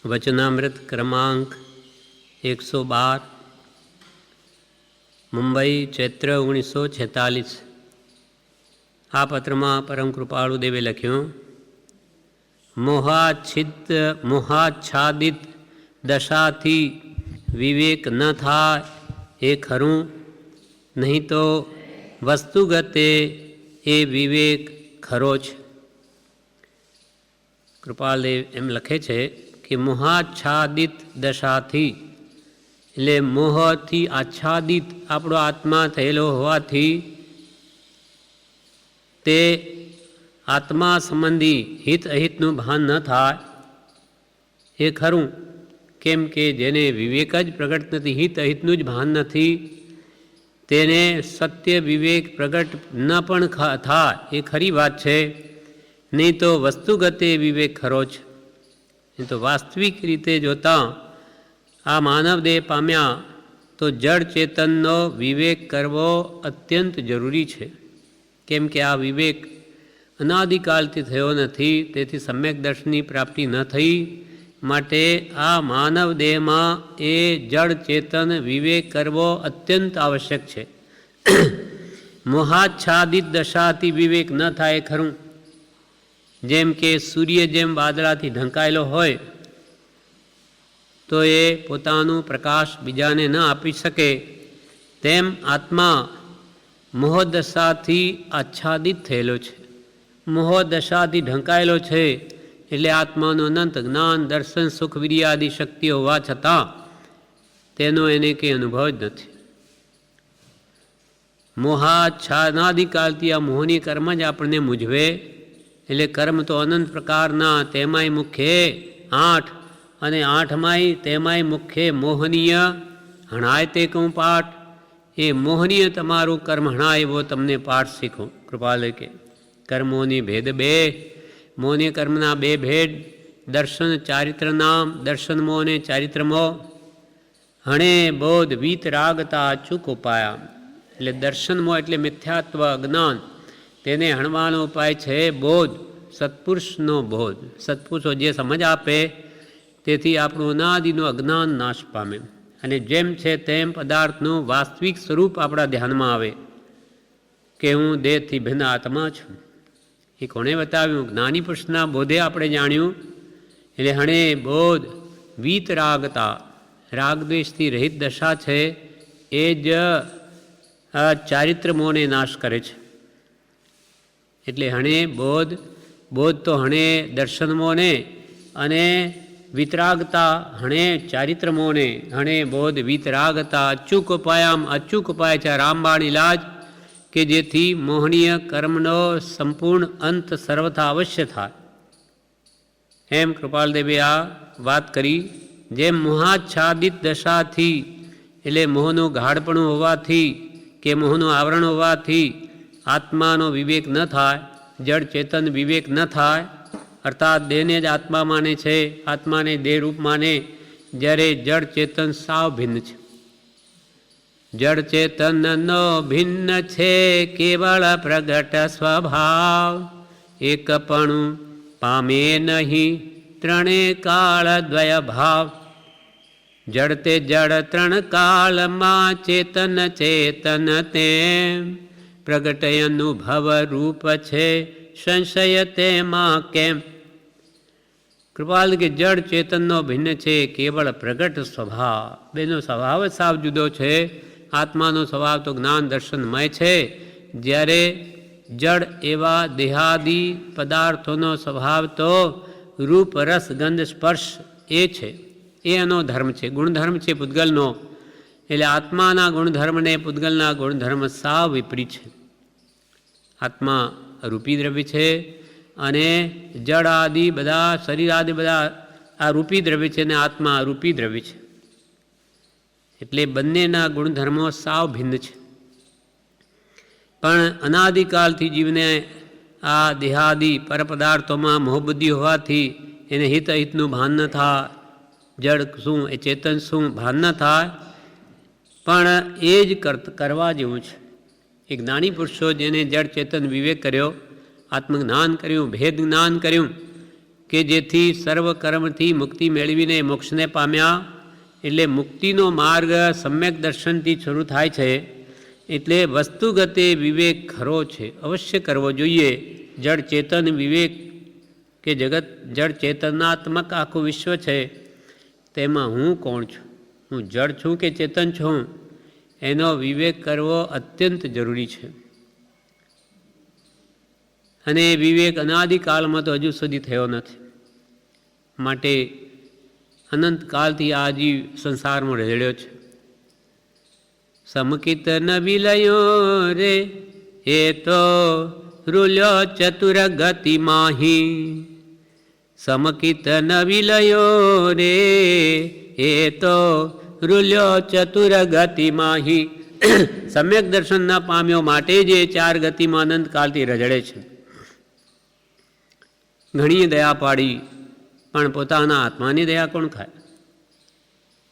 વચનામૃત ક્રમાંક 112 મુંબઈ ચૈત્ર 1946। આ પત્રમાં પરમ કૃપાળુદેવે લખ્યું, મોહાચ્છાદિત દશાથી વિવેક ન થાય એ ખરું, નહીં તો વસ્તુગતે એ વિવેક ખરો છે। કૃપાળદેવ એમ લખે છે કે મોહાચ્છાદિત દશાથી એટલે મોહથી આચ્છાદિત આપણો આત્મા થયેલો હોવાથી તે આત્મા સંબંધી હિત અહિતનું ભાન ન થાય એ ખરું। કેમ કે જેને વિવેક જ પ્રગટ નથી, હિત અહિતનું જ ભાન નથી, તેને સત્ય વિવેક પ્રગટ ન પણ થાય એ ખરી વાત છે, નહીં તો વસ્તુગતે વિવેક ખરો છે। નહીં તો વાસ્તવિક રીતે જોતાં આ માનવ દેહ પામ્યા તો જડ ચેતનનો વિવેક કરવો અત્યંત જરૂરી છે। કેમ કે આ વિવેક અનાદિકાલથી થયો નથી, તેથી સમ્યક દર્શનની પ્રાપ્તિ ન થઈ, માટે આ માનવ દેહમાં એ જડ ચેતન વિવેક કરવો અત્યંત આવશ્યક છે। મોહાચ્છાદિત દશાથી વિવેક ન થાય ખરું। જેમ કે સૂર્ય જેમ વાદળાથી ઢંકાયેલો હોય તો એ પોતાનું પ્રકાશ બીજાને ન આપી શકે, તેમ આત્મા મોહદશાથી આચ્છાદિત થયેલો છે, મોહદશાથી ઢંકાયેલો છે। એટલે આત્માનું અનંત જ્ઞાન દર્શન સુખ વીર્ય આદિ શક્તિઓ હોવા છતાં તેનો એને કંઈ અનુભવ જ નથી। મોહાચ્છાદિકાલથી આ મોહની કર્મ જ આપણને મૂંઝવે। એટલે કર્મ તો અનંત પ્રકારના, તેમાંય મુખ્ય 8 અને 8માંય તેમાંય મુખ્ય મોહનીય હણાય તે કહું પાઠ। એ મોહનીય તમારું કર્મ હણાય એવો તમને પાઠ શીખો। કૃપાલે કે કર્મોની ભેદ 2, મોહનીય કર્મના 2 ભેદ, દર્શન ચારિત્ર નામ, દર્શન મોહ અને ચારિત્ર મોહ। હણે બોધ વીત રાગતા અચૂક ઉપાયા। એટલે દર્શન મોહ એટલે મિથ્યાત્વ અજ્ઞાન, તેને હણવાનો ઉપાય છે બોધ, સત્પુરુષનો બોધ। સત્પુરુષો જે સમજ આપે તેથી આપણું અનાદિનું અજ્ઞાન નાશ પામે અને જેમ છે તેમ પદાર્થનું વાસ્તવિક સ્વરૂપ આપણા ધ્યાનમાં આવે કે હું દેહથી ભિન્ન આત્મા છું। એ કોણે બતાવ્યું? જ્ઞાની પુરુષના બોધે આપણે જાણ્યું। એટલે હણે બોધ વીત રાગતા, રાગદ્વેષથી રહિત દશા છે એ જ ચારિત્ર મોહને નાશ કરે છે। એટલે હણે બોધ, બોધ તો હણે દર્શન મોહને અને વિતરાગતા હણે ચારિત્ર મોહને। હણે બોધ વિતરાગતા અચૂક ઉપાયામ, અચૂક ઉપાય છે રામબાણ ઇલાજ કે જેથી મોહનીય કર્મનો સંપૂર્ણ અંત સર્વથા અવશ્ય થાય। એમ કૃપાલદેવે આ વાત કરી। જેમ મોહાચ્છાદિત દશાથી એટલે મોહનું ગાઢપણું હોવાથી કે મોહનું આવરણ હોવાથી આત્માનો વિવેક ન થાય, જડ ચેતન વિવેક ન થાય, અર્થાત દેહને જ આત્મા માને છે, આત્માને દેહરૂપ માને, જ્યારે જડ ચેતન સાવ ભિન્ન છે। જડ ચેતનનો ભિન્ન છે કેવળ પ્રગટ સ્વભાવ, એકપણું પામે નહીં ત્રણે કાળ દ્વય ભાવ। જડ તે જડ ત્રણ કાળમાં, ચેતન ચેતન તેમ, પ્રગટ અનુભવ રૂપ છે સંશય તેમાં કેમ। કૃપાલ કે જડ ચેતનનો ભિન્ન છે કેવળ પ્રગટ સ્વભાવ, બેનો સ્વભાવ જ સાવ જુદો છે। આત્માનો સ્વભાવ તો જ્ઞાન દર્શનમય છે, જ્યારે જડ એવા દેહાદિ પદાર્થોનો સ્વભાવ તો રૂપ રસ ગંધ સ્પર્શ એ છે, એ એનો ધર્મ છે, ગુણધર્મ છે પૂતગલનો। એટલે આત્માના ગુણધર્મને પૂતગલના ગુણધર્મ સાવ વિપરીત છે। આત્મા રૂપી દ્રવ્ય છે અને જડ આદિ બધા શરીર આદિ બધા આ રૂપી દ્રવ્ય છે અને આત્મા રૂપી દ્રવ્ય છે। એટલે બંનેના ગુણધર્મો સાવ ભિન્ન છે। પણ અનાદિકાલથી જીવને આ દેહાદિ પરપદાર્થોમાં મોહબુદ્ધિ હોવાથી એને હિત અહિતનું ભાન ન થાય, જડ શું એ ચેતન શું ભાન ન થાય, પણ એ જ કરવા જેવું છે। એ જ્ઞાની પુરુષો જેને જડ ચેતન વિવેક કર્યો, આત્મજ્ઞાન કર્યું, ભેદ જ્ઞાન કર્યું, કે જેથી સર્વ કર્મથી મુક્તિ મેળવીને મોક્ષને પામ્યા. એટલે મુક્તિનો માર્ગ સમ્યક દર્શનથી શરૂ થાય છે. એટલે વસ્તુગતે વિવેક ખરો છે, અવશ્ય કરવો જોઈએ. જળ ચેતન વિવેક કે જગત જળ ચેતનાત્મક આખું વિશ્વ છે, તેમાં હું કોણ છું, હું જળ છું કે ચેતન છું, એનો વિવેક કરવો અત્યંત જરૂરી છે. અને એ વિવેક અનાદિકાળમાં તો હજુ સુધી થયો નથી. માટે અનંતકાળથી આ જીવ સંસારમાં રહેલો છે. સમકિત ન વિલયો રે એ તો રૂલ્યો ચતુર ગતિ માહી. સમકિત ન વિલયો રે એ તો રૂલ્યો ચતુર ગતિ માહી. સમ્યક દર્શન ન પામ્યો માટે જે ચાર ગતિમાં અનંતકાળથી રજડે છે. ઘણી દયા પાડી, પણ પોતાના આત્માની દયા કોણ ખાય?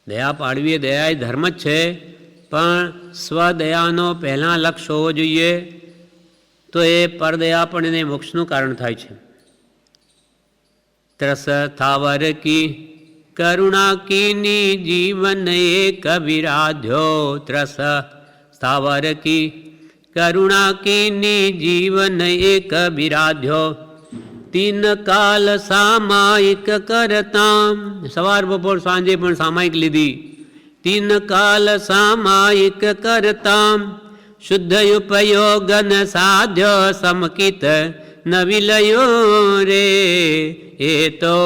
દયા પાડવી એ દયા એ ધર્મ જ છે, પણ સ્વદયાનો પહેલાં લક્ષ્ય હોવો જોઈએ. તો એ પરદયા પણ એને મોક્ષનું કારણ થાય છે. ત્રસ થાવર કી કરુણા કીની જીવન એક વિરાધ્યો. ત્રસ સ્થાવર કી કરુણા કીની જીવન એક વિરાધ્યો. તીન કાલ સામાયિક કરતા. સવાર બપોર સાંજે પણ સામાયિક લીધી. તીન કાલ સામાયિક કરતા. શુદ્ધ ઉપયોગન સાધ્ય સમકિત ન વિલયો રે એ તો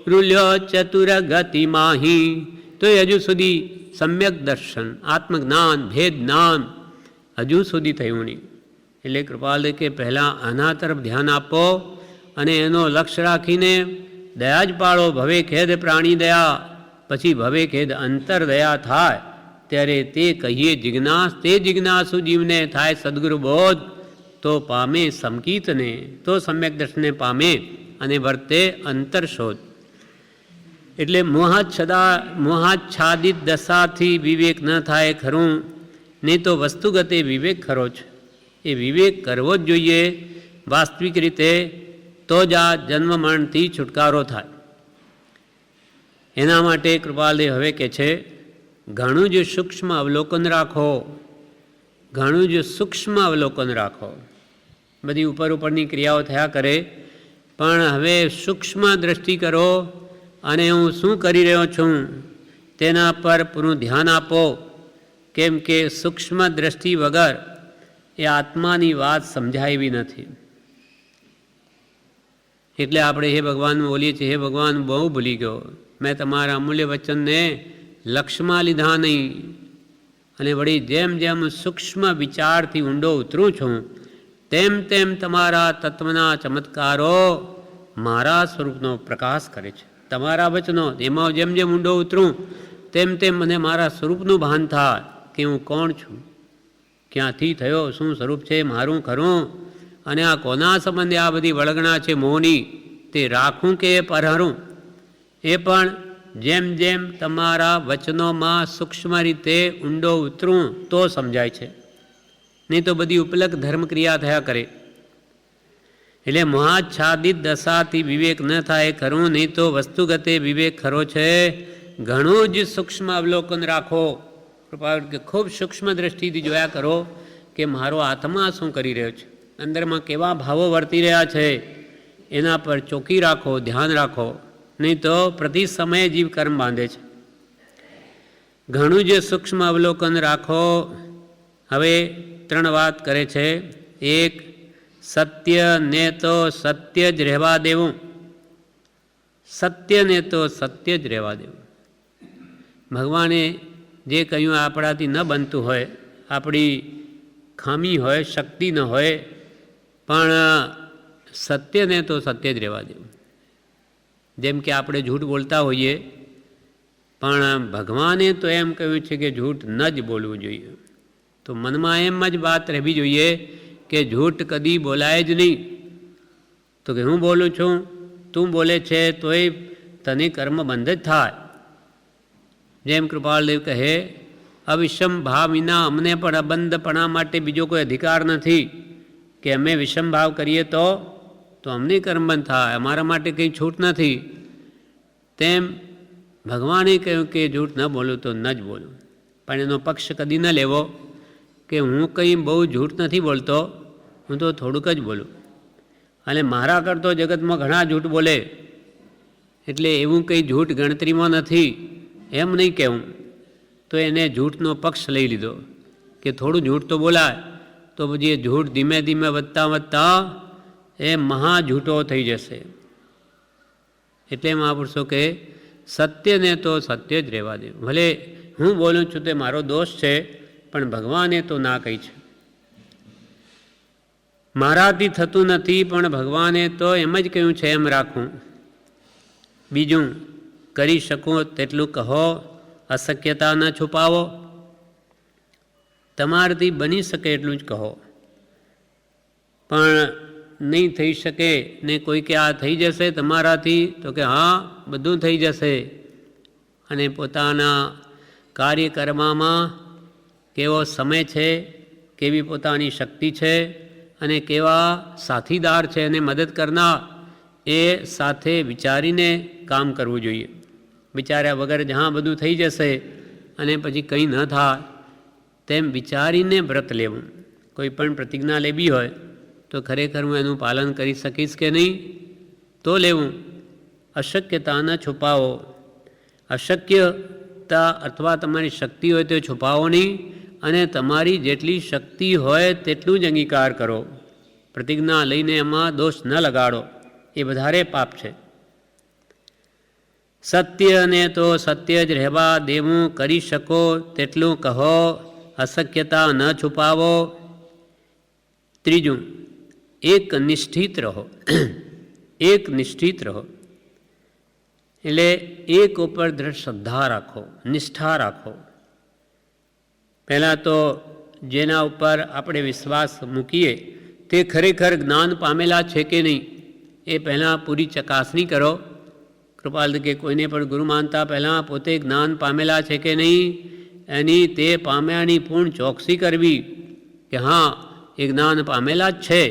રૂલ્યો ચતુર ગતિ માહી. તો એ હજુ સુધી સમ્યક દર્શન, આત્મજ્ઞાન, ભેદ જ્ઞાન હજુ સુધી થયું નહીં. એટલે કૃપાલ કે પહેલાં આના તરફ ધ્યાન આપો અને એનો લક્ષ્ય રાખીને દયા જ પાડો. ભવે ખેદ પ્રાણી દયા, પછી ભવે ખેદ અંતર દયા થાય ત્યારે તે કહીએ જિજ્ઞાસ. તે જિજ્ઞાસુ જીવને થાય સદગુરુ બોધ, તો પામે સમકિતને, તો સમ્યક દર્શનને પામે અને વર્તે અંતર શોધ. એટલે મોહાચ્છાદિત દશાથી વિવેક ન થાય ખરું, નહીં તો વસ્તુગતે વિવેક ખરો છે. એ વિવેક કરવો જ જોઈએ વાસ્તવિક રીતે, તો જ આ જન્મ મરણથી છુટકારો થાય. એના માટે કૃપાલદેવ હવે કહે છે, ઘણું જ સૂક્ષ્મ અવલોકન રાખો, ઘણું જ સૂક્ષ્મ અવલોકન રાખો. બધી ઉપરની ક્રિયાઓ થયા કરે, પણ હવે સૂક્ષ્મ દ્રષ્ટિ કરો અને હું શું કરી રહ્યો છું તેના પર પૂરું ધ્યાન આપો. કેમ કે સૂક્ષ્મ દ્રષ્ટિ વગર એ આત્માની વાત સમજાય એવી નથી. એટલે આપણે હે ભગવાન બોલીએ છીએ, હે ભગવાન બહુ ભૂલી ગયો, મેં તમારા અમૂલ્ય વચનને લક્ષ્યમાં લીધા નહીં. અને વળી જેમ જેમ સૂક્ષ્મ વિચારથી ઊંડો ઉતરું છું, તેમ તેમ તમારા તત્વના ચમત્કારો મારા સ્વરૂપનો પ્રકાશ કરે છે. તમારા વચનો એમાં જેમ જેમ ઊંડો ઉતરું, તેમ તેમ મને મારા સ્વરૂપનું ભાન થાય કે હું કોણ છું, ક્યાંથી થયો, શું સ્વરૂપ છે મારું ખરું, અને આ કોના સંબંધે આ બધી વળગણા છે મોહની, તે રાખું કે પરહરું. એ પણ જેમ જેમ તમારા વચનોમાં સૂક્ષ્મ રીતે ઊંડો ઉતરું તો સમજાય છે, નહીં તો બધી ઉપલક ધર્મક્રિયા થયા કરે. એટલે મોહાચ્છાદિત દશાથી વિવેક ન થાય ખરું, નહીં તો વસ્તુગતે વિવેક ખરો છે. ઘણું જ સૂક્ષ્મ અવલોકન રાખો. કૃપા ખૂબ સૂક્ષ્મ દ્રષ્ટિથી જોયા કરો કે મારો આત્મા શું કરી રહ્યો છે, અંદરમાં કેવા ભાવો વર્તી રહ્યા છે, એના પર ચોકી રાખો, ધ્યાન રાખો. નહીં તો પ્રતિ સમયે જીવ કર્મ બાંધે છે. ઘણું જ સૂક્ષ્મ અવલોકન રાખો. હવે 3 વાત કરે છે. એક, સત્યને તો સત્ય જ રહેવા દેવું. સત્યને તો સત્ય જ રહેવા દેવું. ભગવાને જે કહ્યું આપણાથી ન બનતું હોય, આપણી ખામી હોય, શક્તિ ન હોય, પણ સત્યને તો સત્ય જ રહેવા દેવું. જેમ કે આપણે જૂઠ બોલતા હોઈએ, પણ ભગવાને તો એમ કહ્યું છે કે જૂઠ ન જ બોલવું જોઈએ. તો મનમાં એમ જ વાત રહેવી જોઈએ કે જૂઠ કદી બોલાય જ નહીં. તો કે હું બોલું છું, તું બોલે છે, તોય તને કર્મ બંધ જ થાય. જેમ કૃપાળદેવ કહે, અવિષમ ભાવ વિના અમને પણ અબંધપણા માટે બીજો કોઈ અધિકાર નથી કે અમે વિષમ ભાવ કરીએ તો તો અમને કર્મબંધ થાય, અમારા માટે કંઈ છૂટ નથી. તેમ ભગવાને કહ્યું કે જૂઠ ન બોલું તો ન જ બોલું, પણ એનો પક્ષ કદી ન લેવો કે હું કંઈ બહુ જૂઠ નથી બોલતો, હું તો થોડુંક જ બોલું, અને મારા કરતો જગતમાં ઘણા જૂઠ બોલે એટલે એવું કંઈ જૂઠ ગણતરીમાં નથી એમ નહીં કહેવું. તો એને જૂઠનો પક્ષ લઈ લીધો કે થોડું જૂઠ તો બોલાય, તો પછી એ જૂઠ ધીમે ધીમે વધતા વધતા એ મહા જૂઠો થઈ જશે. એટલે મહાપુરુષો કહે સત્યને તો સત્ય જ રહેવા દે. ભલે હું બોલું છું તે મારો દોષ છે, પણ ભગવાને તો ના કહી છે. મારાથી થતું નથી, પણ ભગવાને તો એમ જ કહ્યું છે એમ રાખું. બીજું, કરી શકો તેટલું કહો, અશક્યતા ન છુપાવો. તમારાથી બની શકે એટલું જ કહો, પણ નહીં થઈ શકે ને કોઈ કે આ થઈ જશે તમારાથી, તો કે હા બધું થઈ જશે. અને પોતાના કાર્ય કરવામાં કેવો સમય છે, કેવી પોતાની શક્તિ છે, અને કેવા સાથીદાર છે એને મદદ કરનાર, એ સાથે વિચારીને કામ કરવું જોઈએ. વિચાર્યા વગર જ્યાં બધું થઈ જશે અને પછી કંઈ ન થાય તેમ વિચારીને વ્રત લેવું. કોઈ પણ પ્રતિજ્ઞા લેવી હોય તો ખરેખર હું એનું પાલન કરી શકીશ કે નહીં તો લેવું. અશક્યતા ન છુપાવો. અશક્યતા અથવા તમારી શક્તિ હોય તો છુપાવો નહીં, અને તમારી જેટલી શક્તિ હોય તેટલું જ અંગીકાર કરો. પ્રતિજ્ઞા લઈને એમાં દોષ ન લગાડો, એ વધારે પાપ છે. સત્યને તો સત્ય જ રહેવા દેવું. કરી શકો તેટલું કહો, અશક્યતા ન છુપાવો. ત્રીજું, એક નિષ્ઠિત રહો. એક નિષ્ઠિત રહો એટલે એક ઉપર દ્રઢ શ્રદ્ધા રાખો, નિષ્ઠા રાખો. પહેલાં તો જેના ઉપર આપણે વિશ્વાસ મૂકીએ તે ખરેખર જ્ઞાન પામેલા છે કે નહીં એ પહેલાં પૂરી ચકાસણી કરો. કૃપાલ કે કોઈને પણ ગુરુ માનતા પહેલાં પોતે જ્ઞાન પામેલા છે કે નહીં એની તે પામ્યાની પૂર્ણ ચોકસી કરવી કે હા એ જ્ઞાન પામેલા જ છે.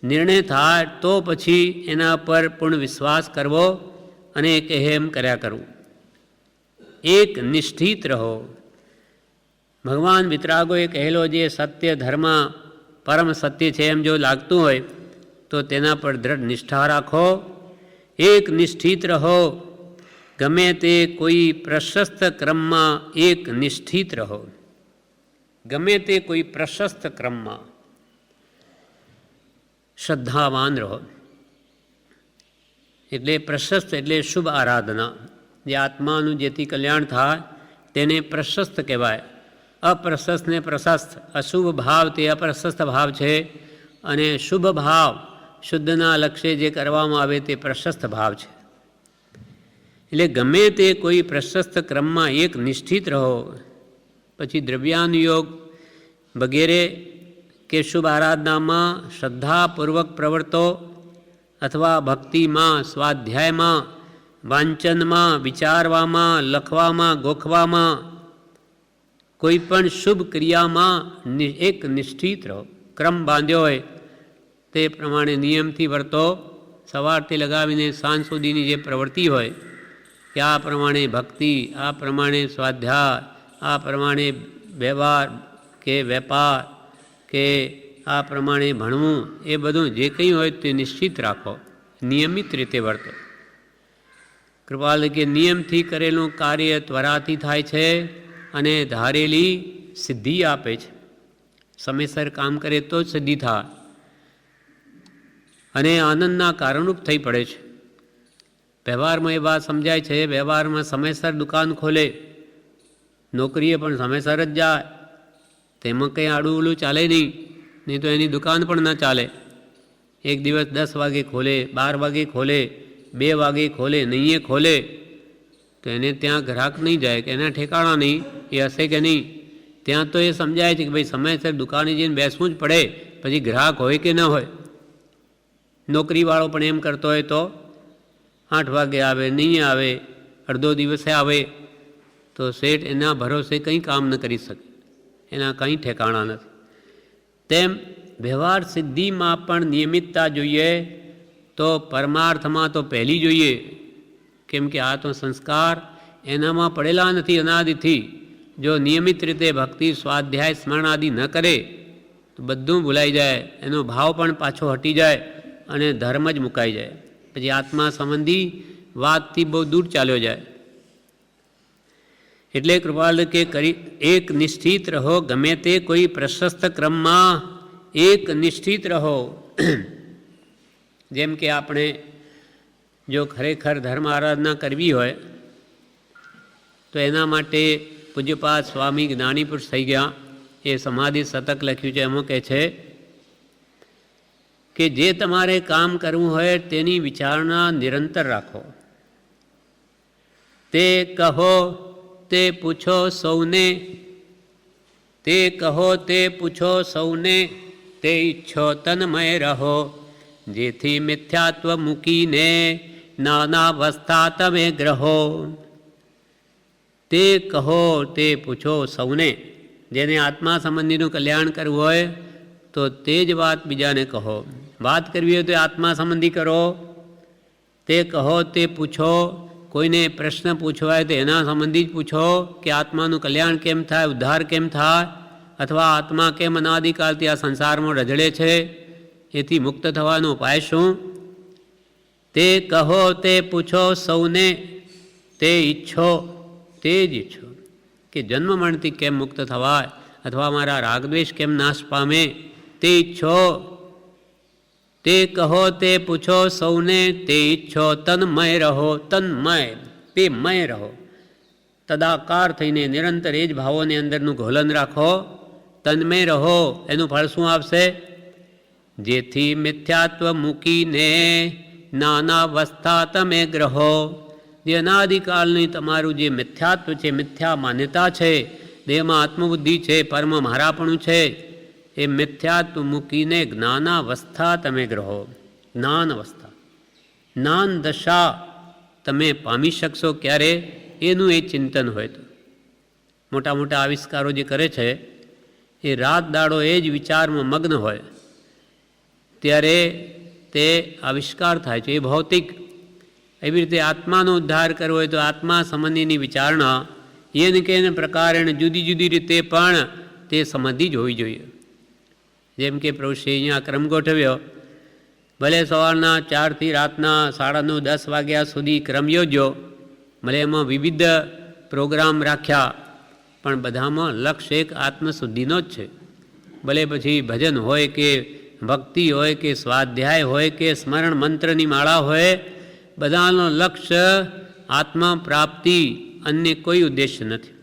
નિર્ણય થાય તો પછી એના પર પૂર્ણ વિશ્વાસ કરવો અને એમ કર્યા કરવું. એક નિષ્ઠિત રહો. ભગવાન વિતરાગોએ કહેલો જે સત્ય ધર્મ પરમ સત્ય છે એમ જો લાગતું હોય તો તેના પર દ્રઢ નિષ્ઠા રાખો. એક નિષ્ઠિત રહો. ગમે તે કોઈ પ્રશસ્ત ક્રમમાં એક નિષ્ઠિત રહો. ગમે તે કોઈ પ્રશસ્ત ક્રમમાં શ્રદ્ધાવાન રહો. એટલે પ્રશસ્ત એટલે શુભ આરાધના. જે આત્માનું જેથી કલ્યાણ થાય તેને પ્રશસ્ત કહેવાય. અપ્રશસ્ત ને પ્રશસ્ત. અશુભ ભાવ તે અપ્રશસ્ત ભાવ છે, અને શુભ ભાવ શુદ્ધના લક્ષ્ય જે કરવામાં આવે તે પ્રશસ્ત ભાવ છે. એટલે ગમે તે કોઈ પ્રશસ્ત ક્રમમાં એક નિષ્ઠિત રહો. પછી દ્રવ્યાનુયોગ વગેરે કે શુભ આરાધનામાં શ્રદ્ધાપૂર્વક પ્રવર્તો, અથવા ભક્તિમાં, સ્વાધ્યાયમાં, વાંચનમાં, વિચારવામાં, લખવામાં, ગોખવામાં, કોઈ પણ શુભ ક્રિયામાં એક નિષ્ઠિત રહો. ક્રમ બાંધ્યો હોય તે પ્રમાણે નિયમથી વર્તો. સવારથી લગાવીને સાંજ સુધીની જે પ્રવૃત્તિ હોય કે આ પ્રમાણે ભક્તિ, આ પ્રમાણે સ્વાધ્યાય, આ પ્રમાણે વ્યવહાર કે વેપાર કે આ પ્રમાણે ભણવું, એ બધું જે કંઈ હોય તે નિશ્ચિત રાખો. નિયમિત રીતે વર્તો. કૃપાલ કે નિયમથી કરેલું કાર્ય ત્વરાથી થાય છે અને ધારેલી સિદ્ધિ આપે છે. સમયસર કામ કરે તો જ સિદ્ધિ થાય અને આનંદના કારણરૂપ થઈ પડે છે. વ્યવહારમાં એ વાત સમજાય છે. વ્યવહારમાં સમયસર દુકાન ખોલે, નોકરીએ પણ સમયસર જ જાય, તેમાં કંઈ આડું ઉડું ચાલે નહીં તો એની દુકાન પણ ન ચાલે. એક દિવસ 10 વાગે ખોલે, 12 વાગે ખોલે, 2 વાગે ખોલે, નહીં ખોલે તો એને ત્યાં ગ્રાહક નહીં જાય કે એના ઠેકાણા નહીં, એ હશે કે નહીં. ત્યાં તો એ સમજાય છે કે ભાઈ સમયસર દુકાને જઈને બેસવું જ પડે, પછી ગ્રાહક હોય કે ન હોય. નોકરીવાળો પણ એમ કરતો હોય તો 8 વાગે આવે, નહીં આવે, અડધો દિવસે આવે, તો શેઠ એના ભરોસે કંઈ કામ ન કરી શકે, એના કંઈ ઠેકાણા નથી. તેમ વ્યવહાર સિદ્ધિમાં પણ નિયમિતતા જોઈએ તો પરમાર્થમાં તો પહેલી જોઈએ, કેમ કે આ તો સંસ્કાર એનામાં પડેલા નથી અનાદિથી. જો નિયમિત રીતે ભક્તિ સ્વાધ્યાય સ્મરણ આદિ ન કરે તો બધું ભૂલાઈ જાય, એનો ભાવ પણ પાછો હટી જાય અને ધર્મ જ મુકાઈ જાય. પછી આત્મા સંબંધી વાતથી બહુ દૂર ચાલ્યો જાય. એટલે કૃપાલ કે એક નિષ્ઠિત રહો, ગમે તે કોઈ પ્રશસ્ત ક્રમમાં એક નિષ્ઠિત રહો. જેમ કે આપણે જો ખરેખર ધર્મ આરાધના કરવી હોય તો એના માટે પૂજ્યપાદ સ્વામી જ્ઞાનીપુરુષ થઈ ગયા, એ સમાધિ શતક લખ્યું છે. એમાં કહે છે કે જે તમારે કામ કરવું હોય તેની વિચારણા નિરંતર રાખો. તે કહો તે પૂછો સૌને, તે કહો તે પૂછો સૌને, તે ઈચ્છો તન્મય રહો. જેથી મિથ્યાત્વ મૂકીને નાનાવસ્થા તમે ગ્રહો. તે કહો તે પૂછો સૌને, જેને આત્મા સંબંધીનું કલ્યાણ કરવું હોય તો તે જ વાત બીજાને કહો. વાત કરવી હોય તો આત્મા સંબંધી કરો. તે કહો તે પૂછો, કોઈને પ્રશ્ન પૂછવા હોય તો એના સંબંધી જ પૂછો કે આત્માનું કલ્યાણ કેમ થાય, ઉદ્ધાર કેમ થાય, અથવા આત્મા કેમ અનાદિકાળથી આ સંસારમાં રઝળે છે, એથી મુક્ત થવાનો ઉપાય શું. તે કહો તે પૂછો સૌને, તે ઈચ્છો તે જ ઈચ્છો કે જન્મ મરણથી કેમ મુક્ત થવાય, અથવા મારા રાગદ્વેષ કેમ નાશ પામે, તે ઈચ્છો. તે કહો તે પૂછો સૌને, તે ઈચ્છો તન્મય રહો. તન્મય, તે મય રહો, તદાકાર થઈને નિરંતર એ જ ભાવોની અંદરનું ઘોલન રાખો. તન્મય રહો, એનું ફળ શું આપશે. જેથી મિથ્યાત્વ મૂકીને નાનાવસ્થા તમે ગ્રહો. જે અનાદિકાળની તમારું જે મિથ્યાત્વ છે, મિથ્યા માન્યતા છે, દેહમાં આત્મબુદ્ધિ છે, પરમ મારાપણું છે, એ મિથ્યાત્વ મૂકીને જ્ઞાનાવસ્થા તમે ગ્રહો. જ્ઞાન અવસ્થા, જ્ઞાન દશા તમે પામી શકશો ક્યારે, એનું એ ચિંતન હોય તો. મોટા મોટા આવિષ્કારો જે કરે છે એ રાત દાડો એ જ વિચારમાં મગ્ન હોય ત્યારે તે આવિષ્કાર થાય છે, એ ભૌતિક. એવી રીતે આત્માનો ઉદ્ધાર કરવો હોય તો આત્મા સંબંધીની વિચારણા એને કે એને પ્રકારે જુદી જુદી રીતે પણ તે સંબંધી જ હોવી જોઈએ. જેમ કે પ્રભુશ્રી અહીંયા ક્રમ ગોઠવ્યો, ભલે સવારના 4થી રાતના 9:30-10 વાગ્યા સુધી ક્રમ યોજ્યો, ભલે એમાં વિવિધ પ્રોગ્રામ રાખ્યા, પણ બધામાં લક્ષ્ય એક આત્મશુદ્ધિનો જ છે. ભલે પછી ભજન હોય કે ભક્તિ હોય કે સ્વાધ્યાય હોય કે સ્મરણ મંત્રની માળા હોય, બધાનો લક્ષ્ય આત્મા પ્રાપ્તિ, અન્ય કોઈ ઉદ્દેશ્ય નથી.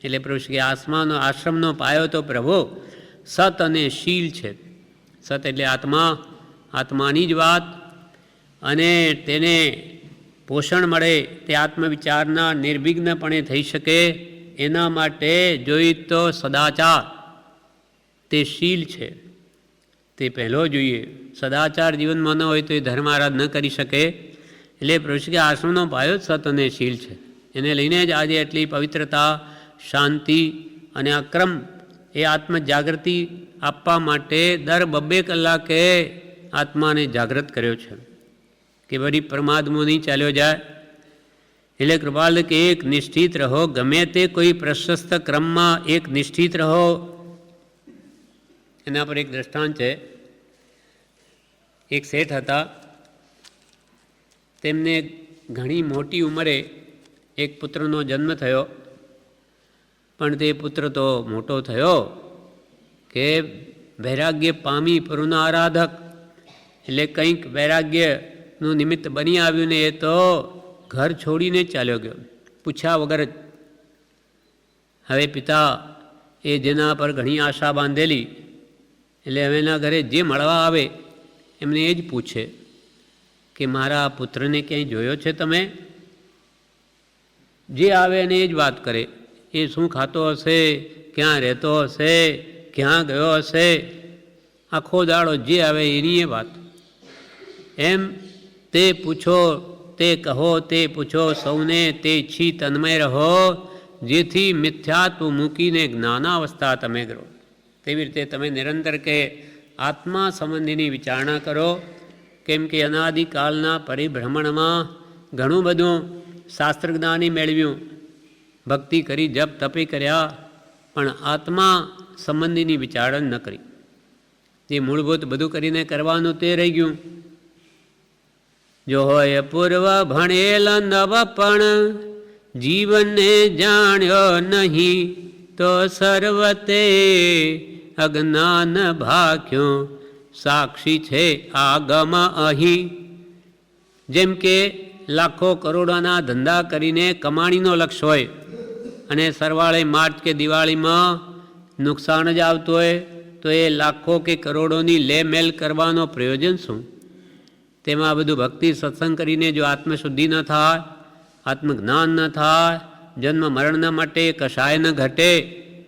એટલે પ્રભુ કે આશ્રમનો પાયો તો પ્રભુ સત અને શીલ છે. સત એટલે આત્મા, આત્માની જ વાત, અને તેને પોષણ મળે, તે આત્મવિચારના નિર્વિઘ્નપણે થઈ શકે એના માટે જોઈ તો સદાચાર, તે શીલ છે, તે પહેલો જોઈએ. સદાચાર જીવનમાં ન હોય તો એ ધર્મ આરાધ ન કરી શકે. એટલે પ્રભુ કે આશ્રમનો પાયો જ સત અને શીલ છે. એને લઈને જ આજે એટલી પવિત્રતા, શાંતિ અને અક્રમ એ આત્મજાગૃતિ આપવા માટે દર 2 કલાકે આત્માને જાગૃત કર્યો છે કે વળી પ્રમાદમાં નહીં ચાલ્યો જાય. એટલે કૃપાલ કે એક નિષ્ઠિત રહો, ગમે તે કોઈ પ્રશસ્ત ક્રમમાં એક નિષ્ઠિત રહો. એના પર એક દ્રષ્ટાંત છે. એક શેઠ હતા, તેમને ઘણી મોટી ઉંમરે એક પુત્રનો જન્મ થયો, પણ તે પુત્ર તો મોટો થયો કે વૈરાગ્ય પામી પૂર્ણ આરાધક, એટલે કંઈક વૈરાગ્યનું નિમિત્ત બની આવ્યું ને એ તો ઘર છોડીને ચાલ્યો ગયો, પૂછ્યા વગર જ. હવે પિતા એ જેના પર ઘણી આશા બાંધેલી, એટલે હવે એના ઘરે જે મળવા આવે એમને એ જ પૂછે કે મારા પુત્રને ક્યાંય જોયો છે તમે? જે આવે એને એ જ વાત કરે, એ શું ખાતો હશે, ક્યાં રહેતો હશે, ક્યાં ગયો હશે, આખો દાડો જે આવે એની એ વાત. એમ તે પૂછો તે કહો તે પૂછો સૌને, તે ઈચ્છી તન્મય રહો. જેથી મિથ્યાત્વ મૂકીને જ્ઞાનાવસ્થા તમે કરો. તેવી રીતે તમે નિરંતર કે આત્મા સંબંધીની વિચારણા કરો કેમ કે અનાદિકાળના પરિભ્રમણમાં ઘણું બધું શાસ્ત્ર જ્ઞાની મેળવ્યું, ભક્તિ કરી, જપ તપે કર્યા, પણ આત્મા સંબંધીની વિચારણ ન કરી. જે મૂળભૂત બધું કરીને કરવાનું તે રહી ગયું. જો હોય પૂર્વ ભણેલ નવ પણ જીવનને જાણ્યો નહીં, તો સર્વતે અજ્ઞાન ભાખ્યો સાક્ષી છે આગમ અહીં. જેમ કે લાખો કરોડોના ધંધા કરીને કમાણીનો લક્ષ્ય હોય અને સરવાળે માર્ચ કે દિવાળીમાં નુકસાન જ આવતું હોય, તો એ લાખો કે કરોડોની લે મેલ કરવાનો પ્રયોજન શું? તેમાં બધું ભક્તિ સત્સંગ કરીને જો આત્મશુદ્ધિ ન થાય, આત્મજ્ઞાન ન થાય, જન્મ મરણના માટે કશાય ન ઘટે,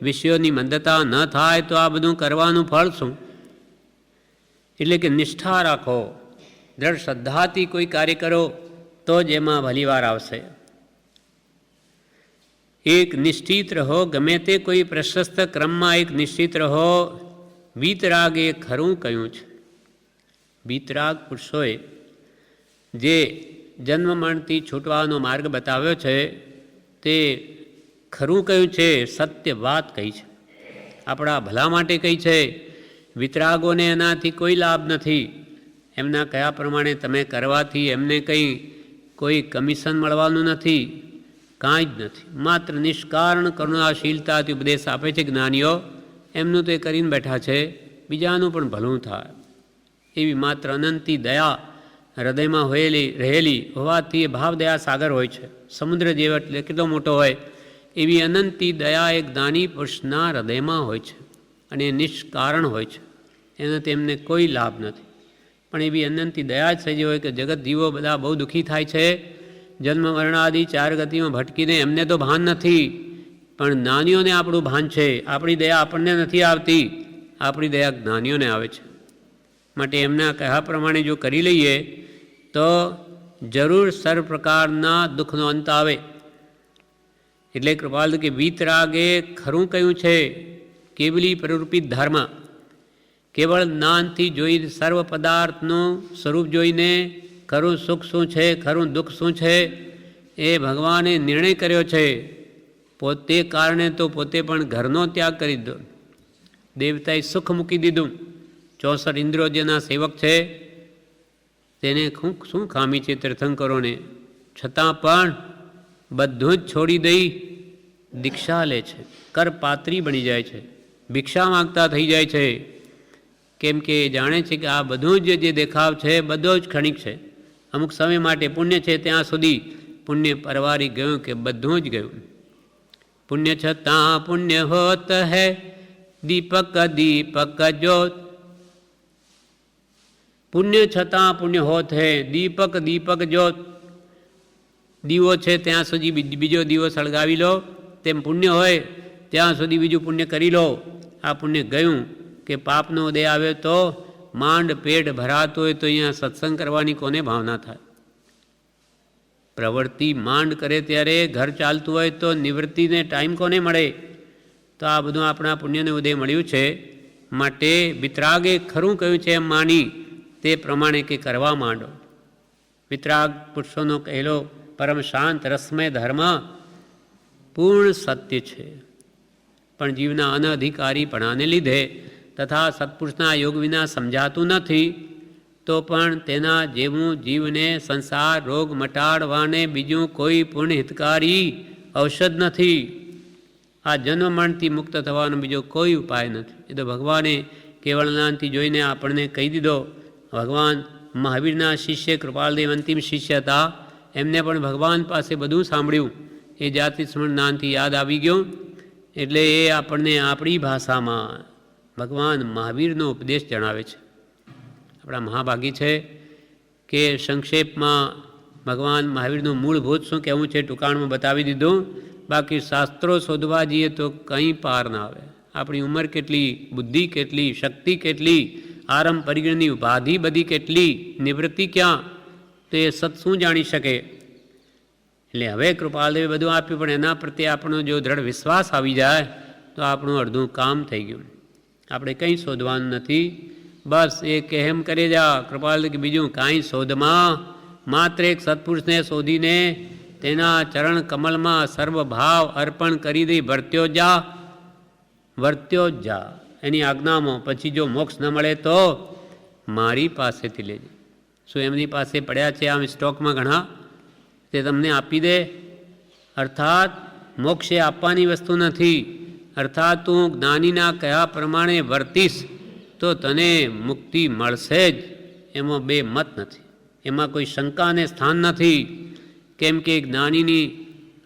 વિષયોની મંદતા ન થાય, તો આ બધું કરવાનું ફળ શું? એટલે કે નિષ્ઠા રાખો, દ્રઢ શ્રદ્ધાથી કોઈ કાર્ય કરો તો જ એમાં ભલીવાર આવશે. એક નિશ્ચિત રહો, ગમે તે કોઈ પ્રશસ્ત ક્રમમાં એક નિશ્ચિત રહો. વીતરાગ એ ખરું કહ્યું છે. વીતરાગ પુરુષોએ જે જન્મ મરણથી છૂટવાનો માર્ગ બતાવ્યો છે તે ખરું કહ્યું છે, સત્ય વાત કહી છે, આપણા ભલા માટે કહી છે. વિતરાગોને એનાથી કોઈ લાભ નથી. એમના કયા પ્રમાણે તમે કરવાથી એમને કંઈ કોઈ કમિશન મળવાનું નથી, કાંઈ જ નથી. માત્ર નિષ્કારણ કરુણાશીલતાથી ઉપદેશ આપે છે જ્ઞાનીઓ, એમનું તો એ કરીને બેઠા છે, બીજાનું પણ ભલું થાય એવી માત્ર અનંતી દયા હૃદયમાં રહેલી હોવાથી એ ભાવ દયા સાગર હોય છે. સમુદ્ર જેવો એટલે કેટલો મોટો હોય એવી અનંતી દયા એક જ્ઞાની પુરુષના હૃદયમાં હોય છે અને એ નિષ્કારણ હોય છે, એનાથી એમને કોઈ લાભ નથી. પણ એવી અનંતી દયા જ સજી હોય કે જગત જીવો બધા બહુ દુઃખી થાય છે, જન્મ મરણાદિ ચાર ગતિમાં ભટકીને. એમને તો ભાન નથી, પણ જ્ઞાનીઓને આપણું ભાન છે. આપણી દયા આપણને નથી આવતી, આપણી દયા જ્ઞાનીઓને આવે છે. માટે એમના કહ્યા પ્રમાણે જો કરી લઈએ તો જરૂર સર્વ પ્રકારના દુઃખનો અંત આવે. એટલે કૃપાલ કે વીતરાગે ખરું કહ્યું છે, કેવલી પ્રરૂપિત ધર્મ. કેવળ જ્ઞાનથી જોઈ સર્વ પદાર્થનું સ્વરૂપ જોઈને ખરું સુખ શું છે, ખરું દુઃખ શું છે, એ ભગવાને નિર્ણય કર્યો છે. પોતે કારણે તો પોતે પણ ઘરનો ત્યાગ કરી દીધો, દેવતાએ સુખ મૂકી દીધું. 64 ઇન્દ્રિયો જેના સેવક છે તેને શું ખામી છે તીર્થંકરોને, છતાં પણ બધું જ છોડી દઈ દીક્ષા લે છે, કરપાત્રી બની જાય છે, ભિક્ષા માગતા થઈ જાય છે. કેમ કે જાણે છે કે આ બધું જ જે દેખાવ છે બધો જ ક્ષણિક છે, અમુક સમય માટે પુણ્ય છે ત્યાં સુધી પુણ્ય પરવારી ગયું કે બધું જ ગયું. પુણ્ય છતાં પુણ્ય હોત હૈ દીપક દીપક જ્યોત. પુણ્ય છતાં પુણ્ય હોત હૈ દીપક દીપક જ્યોત. દીવો છે ત્યાં સુધી બીજો દીવો સળગાવી લો, તેમ પુણ્ય હોય ત્યાં સુધી બીજું પુણ્ય કરી લો. આ પુણ્ય ગયું કે પાપનો ઉદય આવ્યો તો માંડ પેટ ભરાતું હોય તો અહીંયા સત્સંગ કરવાની કોને ભાવના થાય? પ્રવૃત્તિ માંડ કરે ત્યારે ઘર ચાલતું હોય તો નિવૃત્તિને ટાઈમ કોને મળે? તો આ બધું આપણા પુણ્યને ઉદય મળ્યું છે. માટે વિતરાગે ખરું કહ્યું છે એમ માની તે પ્રમાણે કે કરવા માંડો. વિતરાગ પુરુષોનો કહેલો પરમ શાંત રસમય ધર્મ પૂર્ણ સત્ય છે, પણ જીવના અનઅધિકારીપણાને લીધે તથા સત્પુરુષના યોગ વિના સમજાતું નથી. તો પણ તેના જેવું જીવને સંસાર રોગ મટાડવાને બીજું કોઈ પૂર્ણ હિતકારી ઔષધ નથી. આ જન્મ મરણથી મુક્ત થવાનો બીજો કોઈ ઉપાય નથી. એ તો ભગવાને કેવળ જ્ઞાનથી જોઈને આપણને કહી દીધો. ભગવાન મહાવીરના શિષ્ય કૃપાલદેવ અંતિમ શિષ્ય હતા, એમને પણ ભગવાન પાસે બધું સાંભળ્યું, એ જાતિ સ્મરણ જ્ઞાનથી યાદ આવી ગયું. એટલે એ આપણને આપણી ભાષામાં ભગવાન મહાવીરનો ઉપદેશ જણાવે છે. આપણા મહાભાગી છે કે સંક્ષેપમાં ભગવાન મહાવીરનું મૂળભૂત શું કહેવું છે ટૂંકાણમાં બતાવી દીધું. બાકી શાસ્ત્રો શોધવા જઈએ તો કંઈ પાર ના આવે. આપણી ઉંમર કેટલી, બુદ્ધિ કેટલી, શક્તિ કેટલી, આરંભ પરિગણની ઉપાધિ બધી કેટલી, નિવૃત્તિ ક્યાં, તો એ સત શું જાણી શકે? એટલે હવે કૃપાલદેવે બધું આપ્યું, પણ એના પ્રત્યે આપણો જો દ્રઢ વિશ્વાસ આવી જાય તો આપણું અડધું કામ થઈ ગયું. આપણે કંઈ શોધવાનું નથી, બસ એ કહેમ કરી જા કૃપાલ કે બીજું કાંઈ શોધમાં માત્ર એક સત્પુરુષને શોધીને તેના ચરણ કમલમાં સર્વભાવ અર્પણ કરી દઈ વર્ત્યો જ જા એની આજ્ઞામાં. પછી જો મોક્ષ ન મળે તો મારી પાસેથી લેજે. શું એમની પાસે પડ્યા છે આમ સ્ટોકમાં ઘણા, તે તમને આપી દે? અર્થાત મોક્ષ એ આપવાની વસ્તુ નથી. અર્થાત તું જ્ઞાનીના કયા પ્રમાણે વર્તીશ તો તને મુક્તિ મળશે જ, એમાં બે મત નથી, એમાં કોઈ શંકાને સ્થાન નથી. કેમ કે જ્ઞાનીની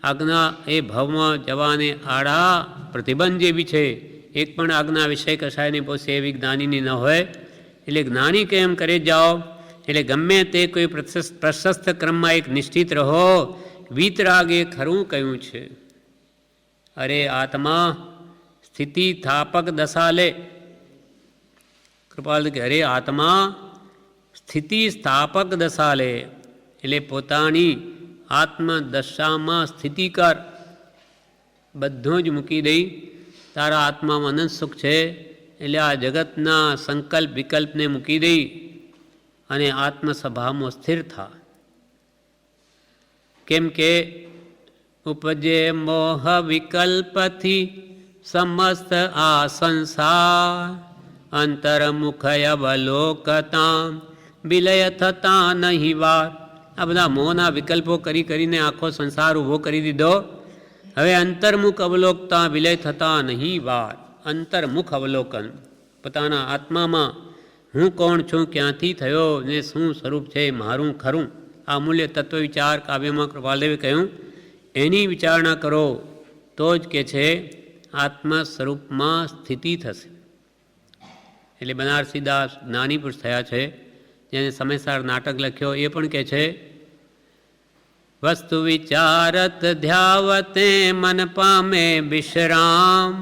આજ્ઞા એ ભવમાં જવાને આડા પ્રતિબંધ જેવી છે. એક પણ આજ્ઞા વિષય કશાયને પોસે એવી જ્ઞાનીની ન હોય. એટલે જ્ઞાની કેમ કરે જાઓ, એટલે ગમે તે કોઈ પ્રશસ્ત ક્રમમાં એક નિશ્ચિત રહો. વીતરાગે ખરું કહ્યું છે. અરે આત્મા સ્થિતિ થાપક દશા લે. કૃપાલ કે અરે આત્મા સ્થિતિ સ્થાપક દશા લે, એટલે પોતાની આત્મદશામાં સ્થિતિ કર. બધું જ મૂકી દઈ તારા આત્મામાં અનંત સુખ છે એટલે આ જગતના સંકલ્પ વિકલ્પને મૂકી દઈ અને આત્મસભામાં સ્થિર થા. કેમ કે ઉપજે મોહ વિકલ્પથી સમસ્ત આ સંસાર, અંતર્મુખ અવલોકતા વિલય થતા નહીં વાર. આ બધા મોહના વિકલ્પો કરીને આખો સંસાર ઊભો કરી દીધો. હવે અંતર્મુખ અવલોકતા વિલય થતા નહીં વાર. અંતર્મુખ અવલોકન, પોતાના આત્મામાં હું કોણ છું, ક્યાંથી થયો ને શું સ્વરૂપ છે મારું ખરું, આ અમૂલ્ય તત્વ વિચાર કાવ્યમાં કૃપાલદેવે કહ્યું. એની વિચારણા કરો તો જ કે છે આત્મ સ્વરૂપમાં સ્થિતિ થશે. એટલે બનારસીદાસ જ્ઞાની પુરુષ થયા છે, જેને સમયસાર નાટક લખ્યો, એ પણ કહે છે વસ્તુ વિચારત ધ્યાવતે મન પામે વિશ્રામ,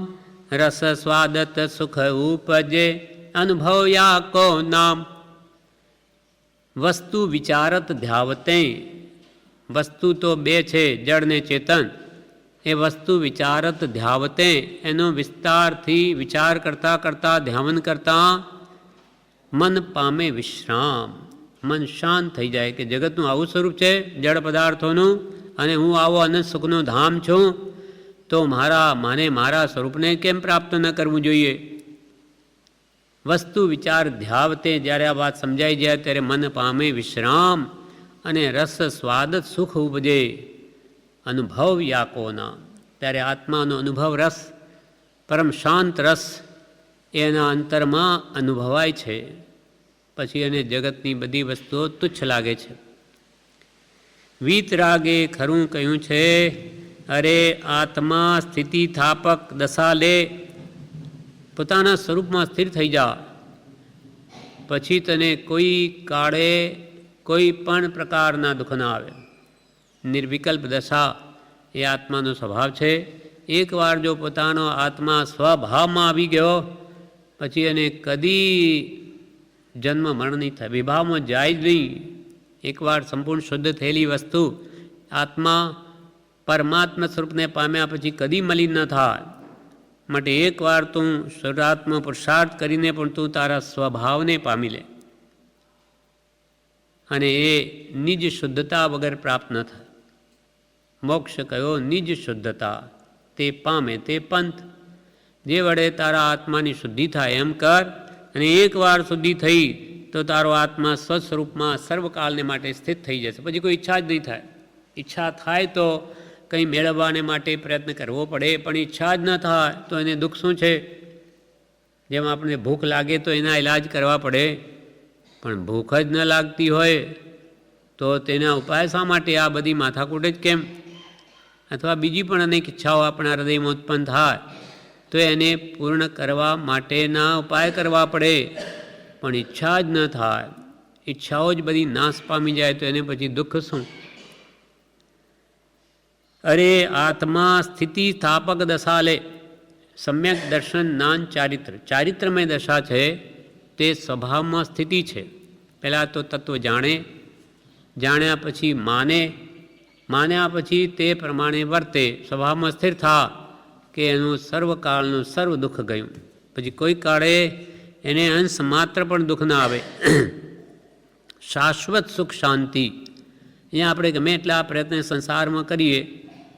રસ સ્વાદત સુખ ઉપજે અનુભવ્યા કો નામ. વસ્તુ વિચારત ધ્યાવતે, વસ્તુ તો બે છે જડ ને ચેતન. એ વસ્તુ વિચારત ધ્યાવતે, એનો વિસ્તારથી વિચાર કરતાં કરતાં ધ્યાન કરતાં મન પામે વિશ્રામ, મન શાંત થઈ જાય કે જગતનું આવું સ્વરૂપ છે જડ પદાર્થોનું, અને હું આવો અનંત સુખનું ધામ છું, તો મારે મારા સ્વરૂપને કેમ પ્રાપ્ત ન કરવું જોઈએ. વસ્તુ વિચાર ધ્યાવતે, જ્યારે આ વાત સમજાઈ જાય ત્યારે મન પામે વિશ્રામ અને રસ સ્વાદ સુખ ઉપજે અનુભવ યાકોના. ત્યારે આત્માનો અનુભવ રસ, પરમ શાંત રસ એના અંતરમાં અનુભવાય છે. પછી એને જગતની બધી વસ્તુઓ તુચ્છ લાગે છે. વીતરાગે ખરું કહ્યું છે અરે આત્મા સ્થિતિ થાપક દશા લે. પોતાના સ્વરૂપમાં સ્થિર થઈ જા, પછી તને કોઈ કાળે કોઈ પણ પ્રકારના દુઃખ ના આવે. નિર્વિકલ્પ દશા એ આત્માનો સ્વભાવ છે. એકવાર જો પોતાનો આત્મા સ્વભાવમાં આવી ગયો પછી એને કદી જન્મ મરણ નહીં થાય, વિભાવમાં જાય જ નહીં. એકવાર સંપૂર્ણ શુદ્ધ થયેલી વસ્તુ આત્મા પરમાત્મા સ્વરૂપને પામ્યા પછી કદી મલિન ન થાય. માટે એકવાર તું શુદ્ધાત્મા પુરુષાર્થ કરીને પણ તું તારા સ્વભાવને પામી લે, અને એ નિજ શુદ્ધતા વગર પ્રાપ્ત ન થાય. મોક્ષ કયો નિજ શુદ્ધતા, તે પામે તે પંથ. જે વડે તારા આત્માની શુદ્ધિ થાય એમ કર, અને એકવાર શુદ્ધિ થઈ તો તારો આત્મા સ્વસ્વરૂપમાં સર્વકાળને માટે સ્થિત થઈ જશે. પછી કોઈ ઈચ્છા જ નહીં થાય. ઈચ્છા થાય તો કંઈ મેળવવાને માટે પ્રયત્ન કરવો પડે, પણ ઈચ્છા જ ન થાય તો એને દુઃખ શું છે. જેમ આપણને ભૂખ લાગે તો એના ઈલાજ કરવા પડે, પણ ભૂખ જ ન લાગતી હોય તો તેના ઉપાય શા માટે? આ બધી માથાકૂટ જ કેમ? અથવા બીજી પણ અનેક ઈચ્છાઓ આપણા હૃદયમાં ઉત્પન્ન થાય તો એને પૂર્ણ કરવા માટેના ઉપાય કરવા પડે, પણ ઈચ્છા જ ન થાય. ઈચ્છાઓ જ બધી નાશ પામી જાય તો એને પછી દુઃખ શું? અરે આત્મા સ્થિતિ સ્થાપક દશા લે. સમ્યક દર્શન જ્ઞાન ચારિત્ર, ચારિત્રમય દશા છે તે સ્વભાવમાં સ્થિતિ છે. પહેલાં તો તત્વ જાણે, જાણ્યા પછી માન્યા પછી તે પ્રમાણે વર્તે, સ્વભાવમાં સ્થિર થા કે એનું સર્વકાળનું સર્વ દુઃખ ગયું. પછી કોઈ કાળે એને અંશ માત્ર પણ દુઃખ ના આવે. શાશ્વત સુખ શાંતિ, અહીંયા આપણે ગમે એટલા પ્રયત્ન સંસારમાં કરીએ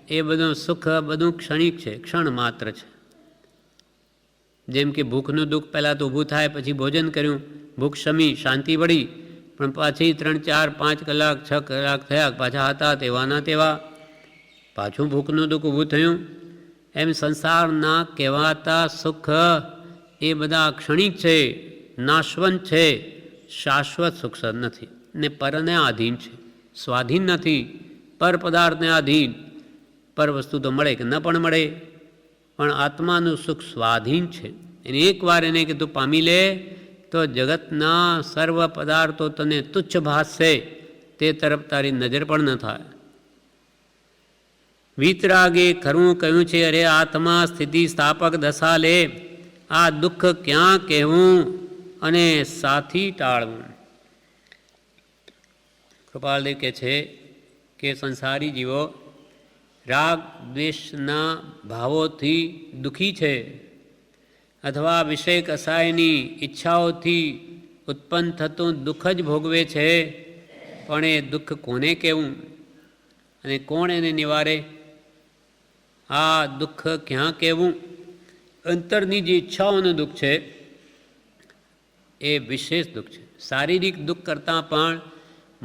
એ બધું સુખ બધું ક્ષણિક છે, ક્ષણ માત્ર છે. જેમ કે ભૂખનું દુઃખ પહેલાં તો ઊભું થાય, પછી ભોજન કર્યું, ભૂખ શમી, શાંતિ પડી, પણ પાછી 3, 4, 5 કલાક 6 કલાક થયા, પાછા હતા તેવાના તેવા, પાછું ભૂખનું દુઃખ ઊભું થયું. એમ સંસારના કહેવાતા સુખ એ બધા ક્ષણિક છે, નાશવંત છે, શાશ્વત સુખ નથી. ને પરને આધીન છે, સ્વાધીન નથી, પર પદાર્થને આધીન. પર વસ્તુ તો મળે કે ન પણ મળે, પણ આત્માનું સુખ સ્વાધીન છે. એને એકવાર એને કે તું પામી લે તો જગતના સર્વ પદાર્થો તને તુચ્છ ભાસશે, તે તરફ તારી નજર પણ ન થાય. વીતરાગે ખરું કહ્યું છે, અરે આત્મા સ્થિતિ સ્થાપક દશા લે, આ દુઃખ ક્યાં કહેવું અને સાથી ટાળવું. કૃપાલદેવ કહે છે કે સંસારી જીવો રાગ દ્વેષના ભાવોથી દુઃખી છે, અથવા વિષય કસાયની ઈચ્છાઓથી ઉત્પન્ન થતું દુઃખ જ ભોગવે છે. પણ એ દુઃખ કોને કહેવું અને કોણ એને નિવારે? આ દુઃખ ક્યાં કહેવું? અંતરની જે ઈચ્છાઓનું દુઃખ છે એ વિશેષ દુઃખ છે. શારીરિક દુઃખ કરતાં પણ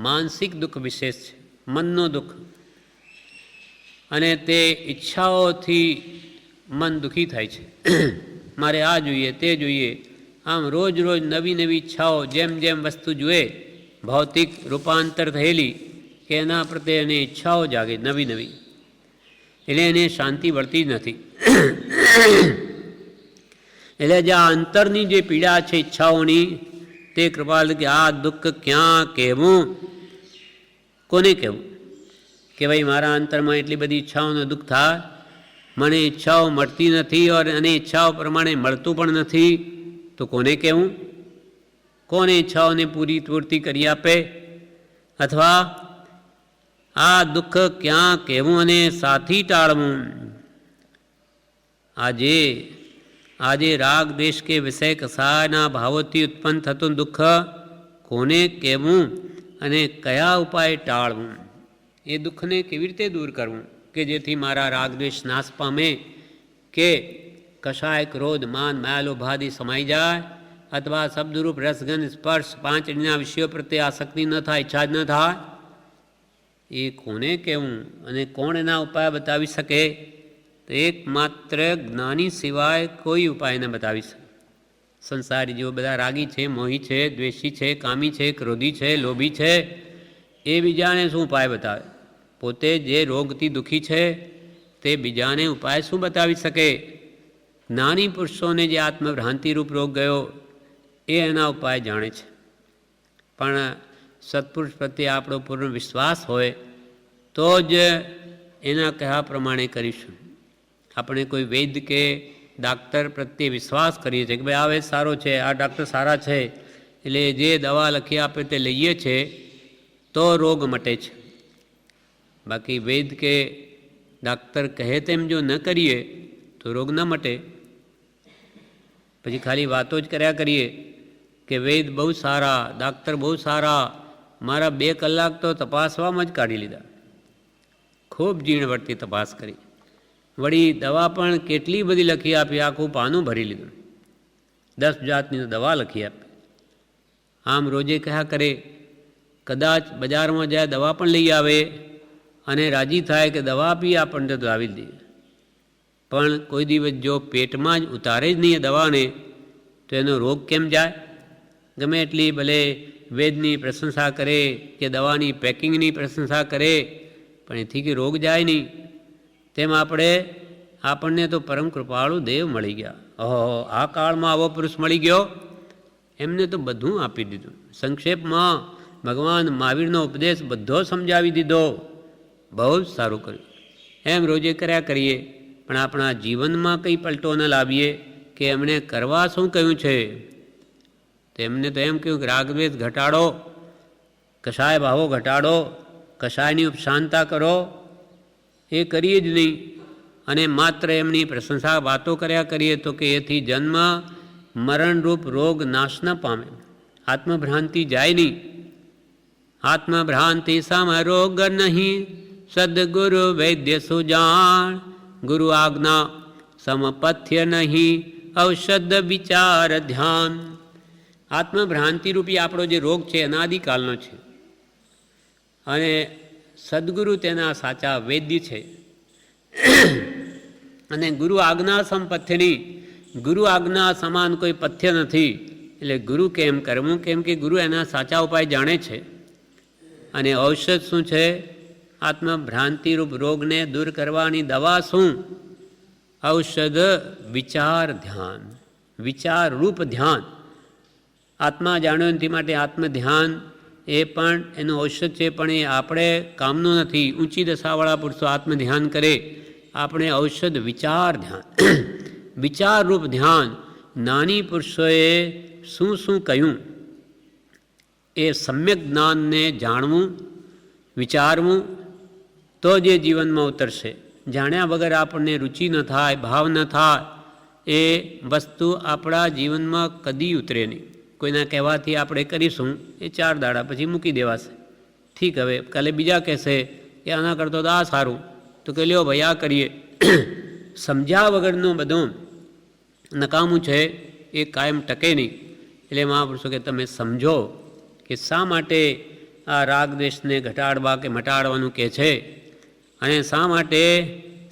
માનસિક દુઃખ વિશેષ છે, મનનું દુઃખ. અને તે ઈચ્છાઓથી મન દુઃખી થાય છે. મારે આ જોઈએ, તે જોઈએ, આમ રોજ રોજ નવી નવી ઈચ્છાઓ, જેમ જેમ વસ્તુ જુએ ભૌતિક રૂપાંતર થયેલી કે એના પ્રત્યે એની ઈચ્છાઓ જાગે નવી નવી, એટલે એને શાંતિ વળતી જ નથી. એટલે જે આ અંતરની જે પીડા છે ઈચ્છાઓની, તે કૃપાલ કે આ દુઃખ ક્યાં કહેવું, કોને કહેવું? કે ભાઈ મારા અંતરમાં એટલી બધી ઈચ્છાઓનું દુઃખ થાય, મને ઈચ્છાઓ મળતી નથી અને ઈચ્છાઓ પ્રમાણે મળતું પણ નથી, તો કોને કહેવું? કોને ઈચ્છાઓને પૂર્તિ કરી આપે? અથવા આ દુઃખ ક્યાં કહેવું અને સાથી ટાળવું? આજે રાગ દ્વેષ કે વિષય કસાયના ભાવોથી ઉત્પન્ન થતું દુઃખ કોને કહેવું અને કયા ઉપાય ટાળવું? એ દુઃખને કેવી રીતે દૂર કરવું કે જેથી મારા રાગ દ્વેષ નાશ પામે, કે કશાય ક્રોધ માન માયા લોભાદી સમાઈ જાય, અથવા શબ્દરૂપ રસગંધ સ્પર્શ 5 ઇન્દ્રિયના વિષયો પ્રત્યે આસક્તિ ન થાય, ઈચ્છા જ ન થાય? એ કોને કહેવું અને કોણ એના ઉપાય બતાવી શકે? તો એકમાત્ર જ્ઞાની સિવાય કોઈ ઉપાય ન બતાવી શકે. સંસારી જેઓ બધા રાગી છે, મોહી છે, દ્વેષી છે, કામી છે, ક્રોધી છે, લોભી છે, એ બીજાને શું ઉપાય બતાવે? પોતે જે રોગથી દુઃખી છે તે બીજાને ઉપાય શું બતાવી શકે? જ્ઞાની પુરુષોને જે આત્મભ્રાંતિરૂપ રોગ ગયો એ એના ઉપાય જાણે છે. પણ સત્પુરુષ પ્રત્યે આપણો પૂર્ણ વિશ્વાસ હોય તો જ એના કહ્યા પ્રમાણે કરીશું. આપણે કોઈ વૈદ્ય કે ડાક્ટર પ્રત્યે વિશ્વાસ કરીએ છીએ કે ભાઈ આ વૈદ્ય સારો છે, આ ડાક્ટર સારા છે, એટલે જે દવા લખી આપે તે લઈએ છીએ તો રોગ મટે છે. બાકી વૈદ્ય કે ડાક્ટર કહે તેમ જો ન કરીએ તો રોગ ન મટે. પછી ખાલી વાતો જ કર્યા કરીએ કે વૈદ્ય બહુ સારા, ડાક્ટર બહુ સારા, મારા 2 કલાક તો તપાસવામાં જ કાઢી લીધા, ખૂબ ઝીણવટથી તપાસ કરી, વળી દવા પણ કેટલી બધી લખી આપી, આખું પાનું ભરી લીધું, 10 જાતની દવા લખી આપી. આમ રોજે કહ્યા કરે, કદાચ બજારમાં જાય દવા પણ લઈ આવે અને રાજી થાય કે દવા આપી આપણને તો લાવી દઈએ, પણ કોઈ દિવસ જો પેટમાં જ ઉતારે જ નહીં દવાને તો એનો રોગ કેમ જાય? ગમે એટલી ભલે વેદની પ્રશંસા કરે કે દવાની પેકિંગની પ્રશંસા કરે, પણ એથી કે રોગ જાય નહીં. તેમ આપણને તો પરમ કૃપાળુ દેવ મળી ગયા. ઓહો, આ કાળમાં આવો પુરુષ મળી ગયો, એમને તો બધું આપી દીધું. સંક્ષેપમાં ભગવાન મહાવીરનો ઉપદેશ બધો સમજાવી દીધો, બહુ જ સારું કર્યું. એમ રોજે કર્યા કરીએ, પણ આપણા જીવનમાં કંઈ પલટો ન લાવીએ કે એમણે કરવા શું કહ્યું છે. તેમને તો એમ કહ્યું કે રાગદ્વેષ ઘટાડો, કશાય ભાવો ઘટાડો, કશાયની ઉપશાંતા કરો, એ કરીએ જ નહીં. અને માત્ર એમની પ્રશંસા વાતો કર્યા કરીએ તો કે એથી જન્મ મરણરૂપ રોગ નાશ ન પામે, આત્મભ્રાંતિ જાય નહીં. આત્મભ્રાંતિ સમ રોગ નહીં, સદગુરુ વૈદ્ય સુજાણ. ગુરુ આજ્ઞા સમપથ્ય નહીં, ઔષધ વિચાર ધ્યાન. આત્મભ્રાંતિ રૂપી આપણો જે રોગ છે અનાદિકાલનો છે, અને સદગુરુ તેના સાચા વૈદ્ય છે. અને ગુરુ આજ્ઞા સમપથ્યની, ગુરુ આજ્ઞા સમાન કોઈ પથ્ય નથી. એટલે ગુરુ કેમ કરવું? કેમ કે ગુરુ એના સાચા ઉપાય જાણે છે. અને ઔષધ શું છે? આત્મભ્રાંતિરૂપ રોગને દૂર કરવાની દવા શું? ઔષધ વિચાર ધ્યાન, વિચારરૂપ ધ્યાન. આત્મા જાણ્યો નથી માટે આત્મ ધ્યાન એ પણ એનું ઔષધ છે, પણ એ આપણે કામનું નથી. ઊંચી દશાવાળા પુરુષો આત્મ ધ્યાન કરે, આપણે ઔષધ વિચાર ધ્યાન. વિચારરૂપ ધ્યાન. જ્ઞાની પુરુષોએ શું શું કહ્યું એ સમ્યક જ્ઞાનને જાણવું, વિચારવું, તો જે જીવનમાં ઉતરશે. જાણ્યા વગર આપણને રુચિ ન થાય, ભાવ ન થાય, એ વસ્તુ આપણા જીવનમાં કદી ઉતરે નહીં. કોઈના કહેવાથી આપણે કરીશું, એ 4 દાડા પછી મૂકી દેવાશે. ઠીક, હવે કાલે બીજા કહેશે કે આના કરતો તો આ સારું, તો કે લ્યો ભાઈ આ કરીએ. સમજ્યા વગરનું બધું નકામું છે, એ કાયમ ટકે નહીં. એટલે મહાપુરુષો કે તમે સમજો કે શા માટે આ રાગ દ્વેષને ઘટાડવા કે મટાડવાનું કહે છે, અને શા માટે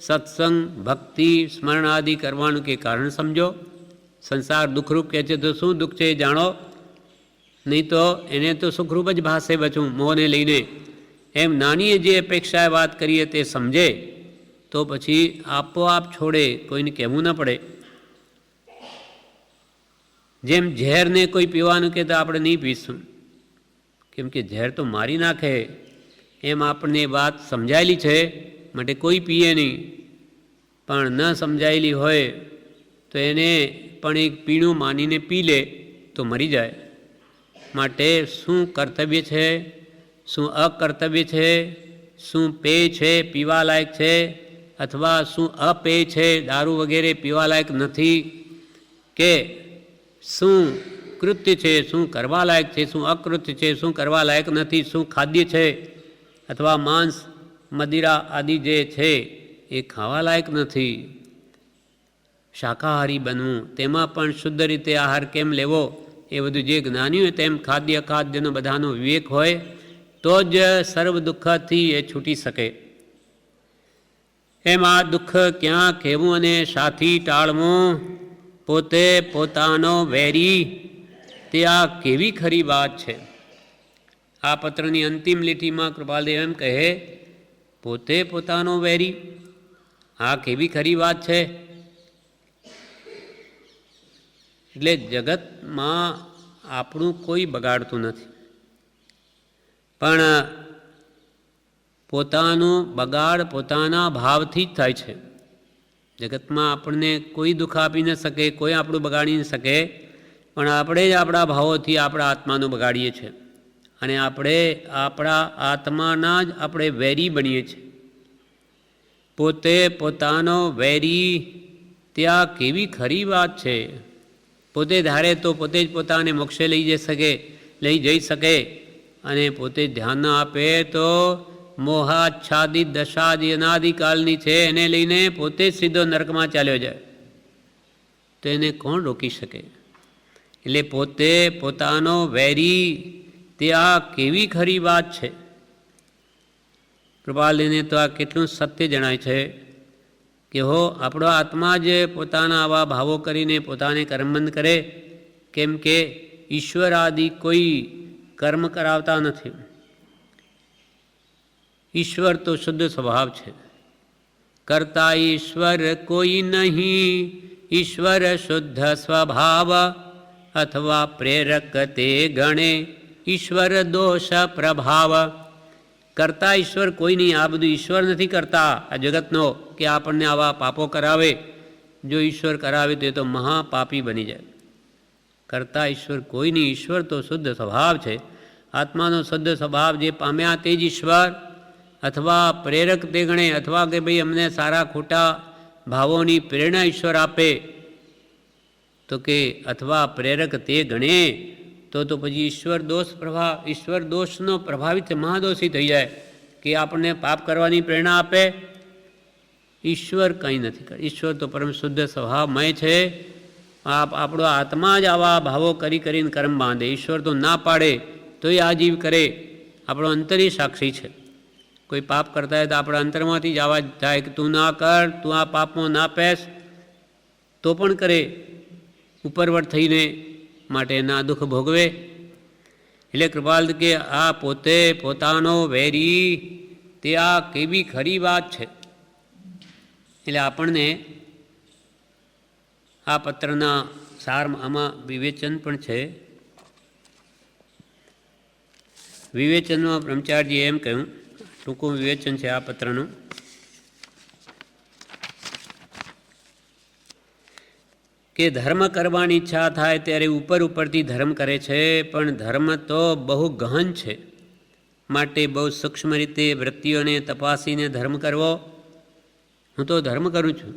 સત્સંગ ભક્તિ સ્મરણ આદિ કરવાનું કે કારણ સમજો. સંસાર દુઃખરૂપ કહે છે તો શું દુઃખ છે એ જાણો, નહીં તો એને તો સુખરૂપ જ ભાષે બચું મોહને લઈને. એમ નાનીએ જે અપેક્ષાએ વાત કરીએ તે સમજે તો પછી આપોઆપ છોડે, કોઈને કહેવું ન પડે. જેમ ઝેરને કોઈ પીવાનું કહે તો આપણે નહીં પીશું, કેમ કે ઝેર તો મારી નાખે. એમ આપણને વાત સમજાયેલી છે માટે કોઈ પીએ નહીં, પણ ન સમજાયેલી હોય તો એને પણ એક પીણું માનીને પી લે તો મરી જાય. માટે શું કર્તવ્ય છે, શું અકર્તવ્ય છે, શું પેય છે પીવા લાયક છે, અથવા શું અપેય છે દારૂ વગેરે પીવા લાયક નથી, કે શું કૃત્ય છે શું કરવા લાયક છે, શું અકૃત્ય છે શું કરવા લાયક નથી, શું ખાદ્ય છે અથવા માંસ મદિરા આદિ જે છે એ ખાવા લાયક નથી. શાકાહારી બનવું, તેમાં પણ શુદ્ધ રીતે આહાર કેમ લેવો, એ બધું જે જ્ઞાની હોય તેમ ખાદ્ય અખાદ્યનો બધાનો વિવેક હોય તો જ સર્વ દુઃખથી એ છૂટી શકે. એમ આ દુઃખ ક્યાં કહેવું અને સાથી ટાળવું, પોતે પોતાનો વેરી, તે આ કેવી ખરી વાત છે. આ પત્રની અંતિમ લીટીમાં કૃપાલદેવ એમ કહે, પોતે પોતાનો વેરી, આ કેવી ખરી વાત છે. એટલે જગતમાં આપણું કોઈ બગાડતું નથી, પણ પોતાનું બગાડ પોતાના ભાવથી જ થાય છે. જગતમાં આપણને કોઈ દુઃખ આપી ન શકે, કોઈ આપણું બગાડી ન શકે, પણ આપણે જ આપણા ભાવોથી આપણા આત્માનું બગાડીએ છીએ, અને આપણે આપણા આત્માના જ આપણે વેરી બનીએ છીએ. પોતે પોતાનો વેરી, ત્યાં કેવી ખરી વાત છે. પોતે ધારે તો પોતે જ પોતાને મોક્ષે લઈ જઈ શકે, અને પોતે ધ્યાન ન આપે તો મોહાચ્છાદિત દશા જે અનાદિકાલની છે એને લઈને પોતે જ સીધો નરકમાં ચાલ્યો જાય, તો એને કોણ રોકી શકે. એટલે પોતે પોતાનો વેરી, તે આ કેવી ખરી વાત છે. કૃપાલને તો આ કેટલું સત્ય જણાય છે કે હો આપણો આત્મા જ પોતાના આવા ભાવો કરીને પોતાને કર્મબંધ કરે, કેમ કે ઈશ્વર આદિ કોઈ કર્મ કરાવતા નથી. ઈશ્વર તો શુદ્ધ સ્વભાવ છે. કરતા ઈશ્વર કોઈ નહીં, ઈશ્વર શુદ્ધ સ્વભાવ, અથવા પ્રેરક તે ગણે ઈશ્વર દોષ પ્રભાવ. કરતા ઈશ્વર કોઈ નહીં, આ બધું ઈશ્વર નથી કરતા આ જગતનો, કે આપણને આવા પાપો કરાવે. જો ઈશ્વર કરાવે તો એ તો મહાપાપી બની જાય. કરતા ઈશ્વર કોઈ નહીં, ઈશ્વર તો શુદ્ધ સ્વભાવ છે. આત્માનો શુદ્ધ સ્વભાવ જે પામ્યા તે જ ઈશ્વર, અથવા પ્રેરક તે ગણે, અથવા કે ભાઈ અમને સારા ખોટા ભાવોની પ્રેરણા ઈશ્વર આપે, તો કે અથવા પ્રેરક તે ગણે તો પછી ઈશ્વર દોષનો પ્રભાવિત મહાદોષી થઈ જાય કે આપણને પાપ કરવાની પ્રેરણા આપે. ઈશ્વર કંઈ નથી કરે. ઈશ્વર તો પરમ શુદ્ધ સ્વભાવમય છે. આપણો આત્મા જ આવા ભાવો કરીને કર્મ બાંધે. ઈશ્વર તો ના પાડે તો એ આજીવ કરે. આપણો અંતરી સાક્ષી છે. કોઈ પાપ કરતા હોય તો આપણા અંતરમાંથી જ આવાજ થાય કે તું ના કર, તું આ પાપમાં ના પેસ, તો પણ કરે ઉપરવટ થઈને, માટે એના દુઃખ ભોગવે. એટલે કૃપાલ કે આ પોતે પોતાનો વેરી, તે આ કેવી ખરી વાત છે. એટલે આપણને આ પત્રના સારમાં આમાં વિવેચન પણ છે. વિવેચનમાં બ્રહ્મચારીજીએ એમ કહ્યું, ટૂંકું વિવેચન છે આ પત્રનું, કે ધર્મ કરવાની ઈચ્છા થાય ત્યારે ઉપરથી ધર્મ કરે છે, પણ ધર્મ તો બહુ ગહન છે. માટે બહુ સૂક્ષ્મ રીતે વૃત્તિઓને તપાસીને ધર્મ કરવો. હું તો ધર્મ કરું છું.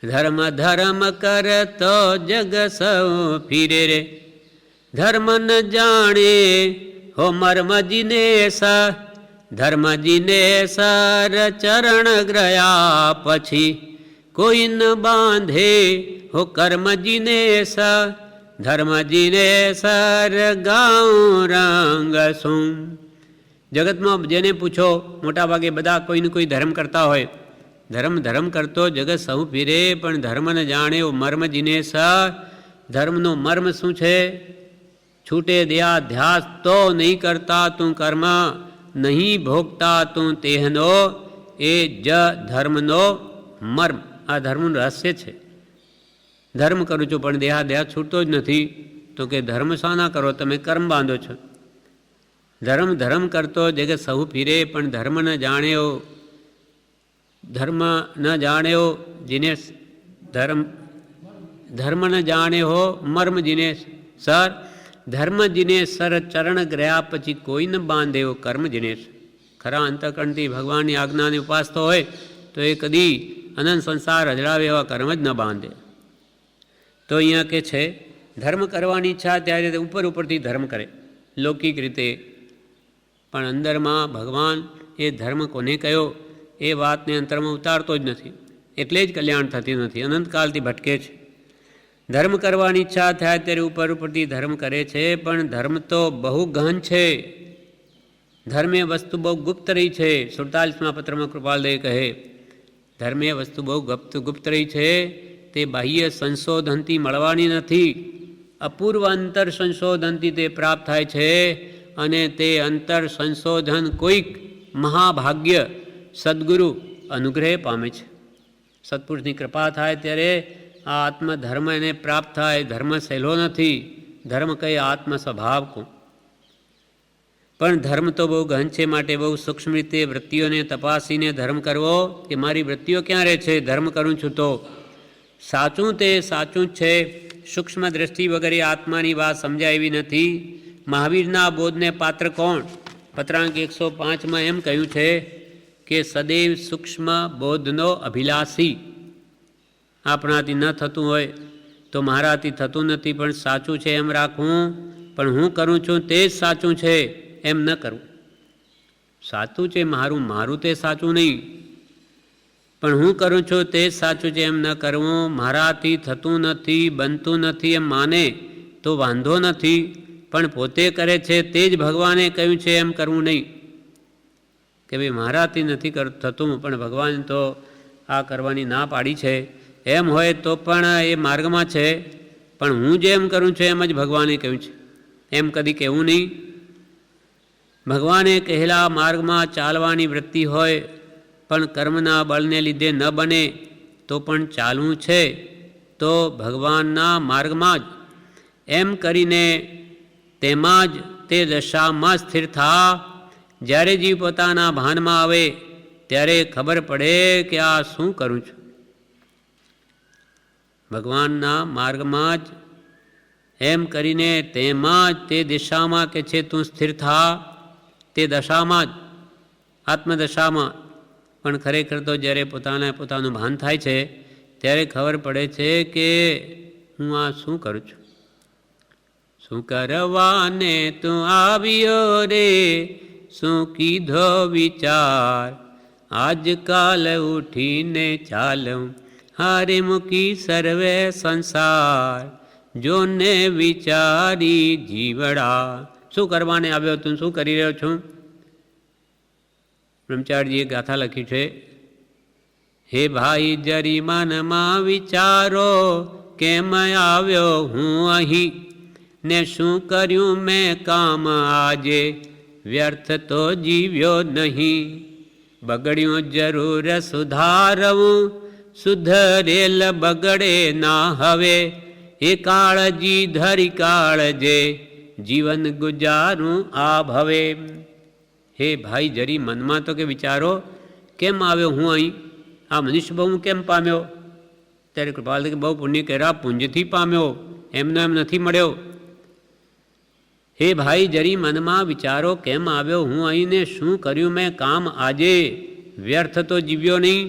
ધર્મ કરતો જગ સૌ ફીરે રે, ધર્મ ન જાણે હો મર્મ જીનેશ, ધર્મ જીનેશર ચરણ ગ્રયા પછી કોઈ ન બાંધે હો કર્મ જીનેશ, ધર્મ જીનેશર ગાઉં રંગ શું. જગતમાં જેને પૂછો, મોટા ભાગે બધા કોઈને કોઈ ધર્મ કરતા હોય. ધર્મ કરતો જગત સૌ ફીરે, પણ ધર્મ ન જાણે મર્મ જીનેશ. ધર્મનો મર્મ શું છે? છૂટે દયા ધ્યાસ તો નહીં કરતા તું કર્મ, નહીં ભોગતા તું તેહનો, એ જ ધર્મનો મર્મ. આ ધર્મનું રહસ્ય છે. ધર્મ કરું છું પણ દેહાધ્યાસ છૂટતો જ નથી. તો કે ધર્મ શાના કરો? તમે કર્મ બાંધો છો. ધર્મ કરતો જગત સહુ ફીરે, પણ ધર્મ ન જાણ્યો જીનેશ, ધર્મ ન જાણે હો મર્મ જીનેશ સર, ધર્મ જીનેશ સર ચરણ ગયા પછી કોઈ ન બાંધે એવો કર્મ જીનેશ. ખરા અંતઃકરણથી ભગવાનની આજ્ઞાને ઉપાસતો હોય તો એ કદી અનંત સંસાર હજળાવે એવા કર્મ જ ન બાંધે. તો અહીંયા કે છે ધર્મ કરવાની ઈચ્છા ત્યારે ઉપરથી ધર્મ કરે લૌકિક રીતે, પણ અંદરમાં ભગવાન એ ધર્મ કોને કયો એ વાતને અંતરમાં ઉતારતો જ નથી. એટલે જ કલ્યાણ થતી નથી, અનંતકાલથી ભટકે છે. ધર્મ કરવાની ઈચ્છા થાય ત્યારે ઉપરથી ધર્મ કરે છે, પણ ધર્મ તો બહુ ગહન છે. ધર્મે વસ્તુ બહુ ગુપ્ત રહી છે. 47મા પત્રમાં કૃપાલદેવ કહે ધર્મે વસ્તુ બહુ ગુપ્ત રહી છે, તે બાહ્ય સંશોધનથી મળવાની નથી. અપૂર્વ અંતર સંશોધનથી તે પ્રાપ્ત થાય છે, અને તે અંતર સંશોધન કોઈક મહાભાગ્ય સદગુરુ અનુગ્રહ પામે છે. સત્પુરુષની કૃપા થાય ત્યારે આ આત્મધર્મ એને પ્રાપ્ત થાય. ધર્મ સહેલો નથી. ધર્મ કઈ આત્મ સ્વભાવ કહું, પણ ધર્મ તો બહુ ગહન છે. માટે બહુ સૂક્ષ્મ રીતે વૃત્તિઓને તપાસીને ધર્મ કરવો. કે મારી વૃત્તિઓ ક્યાં રહે છે? ધર્મ કરું છું તો સાચું તે સાચું જ છે. સૂક્ષ્મ દ્રષ્ટિ વગેરે આત્માની વાત સમજાય એવી નથી. મહાવીરના બોધને પાત્ર કોણ? પત્રાંક 105માં એમ કહ્યું છે કે સદૈવ સૂક્ષ્મ બોધનો અભિલાષી. આપણાથી ન થતું હોય તો મારાથી થતું નથી, પણ સાચું છે એમ રાખવું. પણ હું કરું છું તે જ સાચું છે એમ ન કરવું. સાચું છે મારું તે સાચું નહીં, પણ હું કરું છું તે જ સાચું છે એમ ન કરવું. મારાથી થતું નથી, બનતું નથી એમ માને તો વાંધો નથી, પણ પોતે કરે છે તે જ ભગવાને કહ્યું છે એમ કરવું નહીં. કે ભાઈ મારાથી નથી થતું, પણ ભગવાન તો આ કરવાની ના પાડી છે. એમ હોય તો પણ એ માર્ગમાં છે, પણ હું જેમ કરું છું એમ જ ભગવાને કહ્યું છે એમ કદી કહેવું નહીં. ભગવાને કહેલા માર્ગમાં ચાલવાની વૃત્તિ હોય, પણ કર્મના બળને લીધે ન બને તો પણ ચાલવું છે તો ભગવાનના માર્ગમાં જ. એમ કરીને તેમાં જ તે દશામાં સ્થિર થા. જ્યારે જીવ પોતાના ભાનમાં આવે ત્યારે ખબર પડે કે આ શું કરું છું. ભગવાનના માર્ગમાં જ એમ કરીને તેમાં જ તે દિશામાં કે છે તું સ્થિર થા. તે દશામાં જ, આત્મદશામાં. પણ ખરેખર તો જ્યારે પોતાનું ભાન થાય છે ત્યારે ખબર પડે છે કે હું આ શું કરું છું. શું કરવાને તું આવ્યો રે, શું કીધો વિચાર, આજકાલ ઉઠીને ચાલઉં હારે મૂકી સર્વે સંસાર, જોને વિચારી જીવડા. શું કરવાને આવ્યો તું, શું કરી રહ્યો છું? બ્રહ્મચારીજીએ ગાથા લખી છે. હે ભાઈ જરી મનમાં વિચારો, કેમ આવ્યો હું અહીં, ને શું કર્યું મેં કામ આજે, વ્યર્થ તો જીવ્યો નહીં. બગડ્યું જરૂર સુધારવું, સુધરેલ બગડે ના હવે, એ કાળજી ધરી કાળજે, જીવન ગુજારું આ ભવે. હે ભાઈ જરી મનમાં તો કે વિચારો, કેમ આવ્યો હું અહીં, આ મનુષ્ય બહુ કેમ પામ્યો? ત્યારે કૃપાલ કે બહુ પુણ્ય કર્યા, પુંજથી પામ્યો, એમનો એમ નથી મળ્યો. હે ભાઈ જરી મનમાં વિચારો, કેમ આવ્યો હું અહીં, ને શું કર્યું મેં કામ આજે, વ્યર્થ તો જીવ્યો નહીં.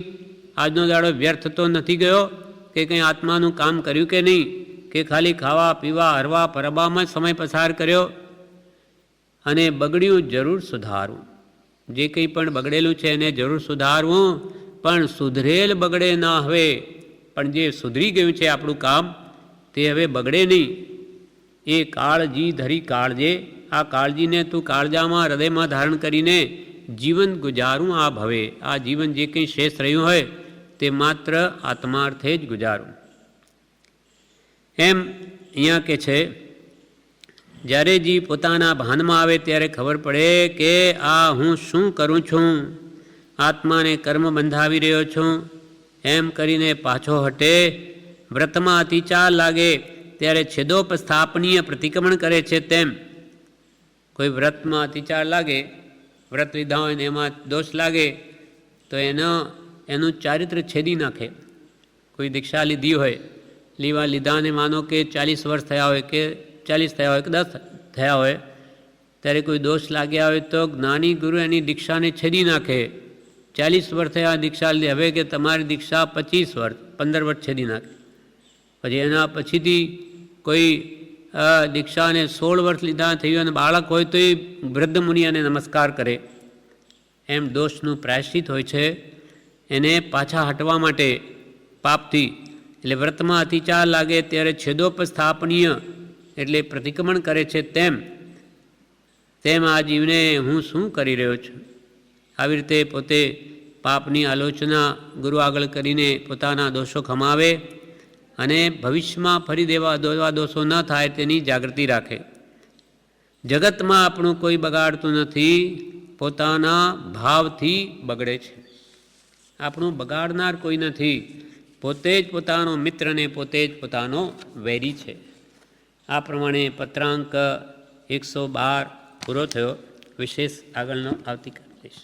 આજનો દાડો વ્યર્થ તો નથી ગયો, કે કંઈ આત્માનું કામ કર્યું કે નહીં, કે ખાલી ખાવા પીવા હરવા ફરવામાં જ સમય પસાર કર્યો. અને બગડ્યું જરૂર સુધારવું, જે કંઈ પણ બગડેલું છે એને જરૂર સુધારવું, પણ સુધરેલ બગડે ના હવે. પણ જે સુધરી ગયું છે આપણું કામ, તે હવે બગડે નહીં. એ કાળજી ધરી કાળજે, આ કાળજીને તું કાળજામાં હૃદયમાં ધારણ કરીને જીવન ગુજારું આ ભવે. આ જીવન જે કંઈ શેષ રહ્યું હોય તે માત્ર આત્માર્થે જ ગુજારું. એમ અહીંયા કે છે, જ્યારે જીવ પોતાના ભાનમાં આવે ત્યારે ખબર પડે કે આ હું શું કરું છું, આત્માને કર્મ બંધાવી રહ્યો છું. એમ કરીને પાછો હટે. વ્રતમાં અતિચાર લાગે ત્યારે છેદોપસ્થાપનીય પ્રતિક્રમણ કરે છે. તેમ કોઈ વ્રતમાં અતિચાર લાગે, વ્રત લીધા હોય ને એમાં દોષ લાગે તો એનું ચારિત્ર છેદી નાખે. કોઈ દીક્ષા લીધી હોય, લીધાને માનો કે 40 વર્ષ થયા હોય, કે 40 થયા હોય, કે 10 થયા હોય, ત્યારે કોઈ દોષ લાગ્યા હોય તો જ્ઞાની ગુરુ એની દીક્ષાને છેદી નાખે. 40 વર્ષ થયા દીક્ષા લીધી, હવે કે તમારી દીક્ષા 25 વર્ષ 15 વર્ષ છેદી નાખે. પછી એના પછીથી કોઈ દીક્ષાને 16 વર્ષ લીધા થયું અને બાળક હોય તો એ વૃદ્ધ મુનિ અને નમસ્કાર કરે. એમ દોષનું પ્રાયશ્ચિત હોય છે, એને પાછા હટવા માટે પાપથી. એટલે વ્રતમાં અતિચાર લાગે ત્યારે છેદોપસ્થાપનીય એટલે પ્રતિક્રમણ કરે છે. તેમ આ જીવને હું શું કરી રહ્યો છું, આવી રીતે પોતે પાપની આલોચના ગુરુ આગળ કરીને પોતાના દોષો ખમાવે અને ભવિષ્યમાં ફરી દેવા દોષો ન થાય તેની જાગૃતિ રાખે. જગતમાં આપણું કોઈ બગાડતું નથી, પોતાના ભાવથી બગડે છે. આપણું બગાડનાર કોઈ નથી, પોતે જ પોતાનો મિત્ર ને પોતે જ પોતાનો વૈરી છે. આ પ્રમાણે પત્રાંક 112 પૂરો થયો. વિશેષ આગળનો આવતીકાલે લઈશ.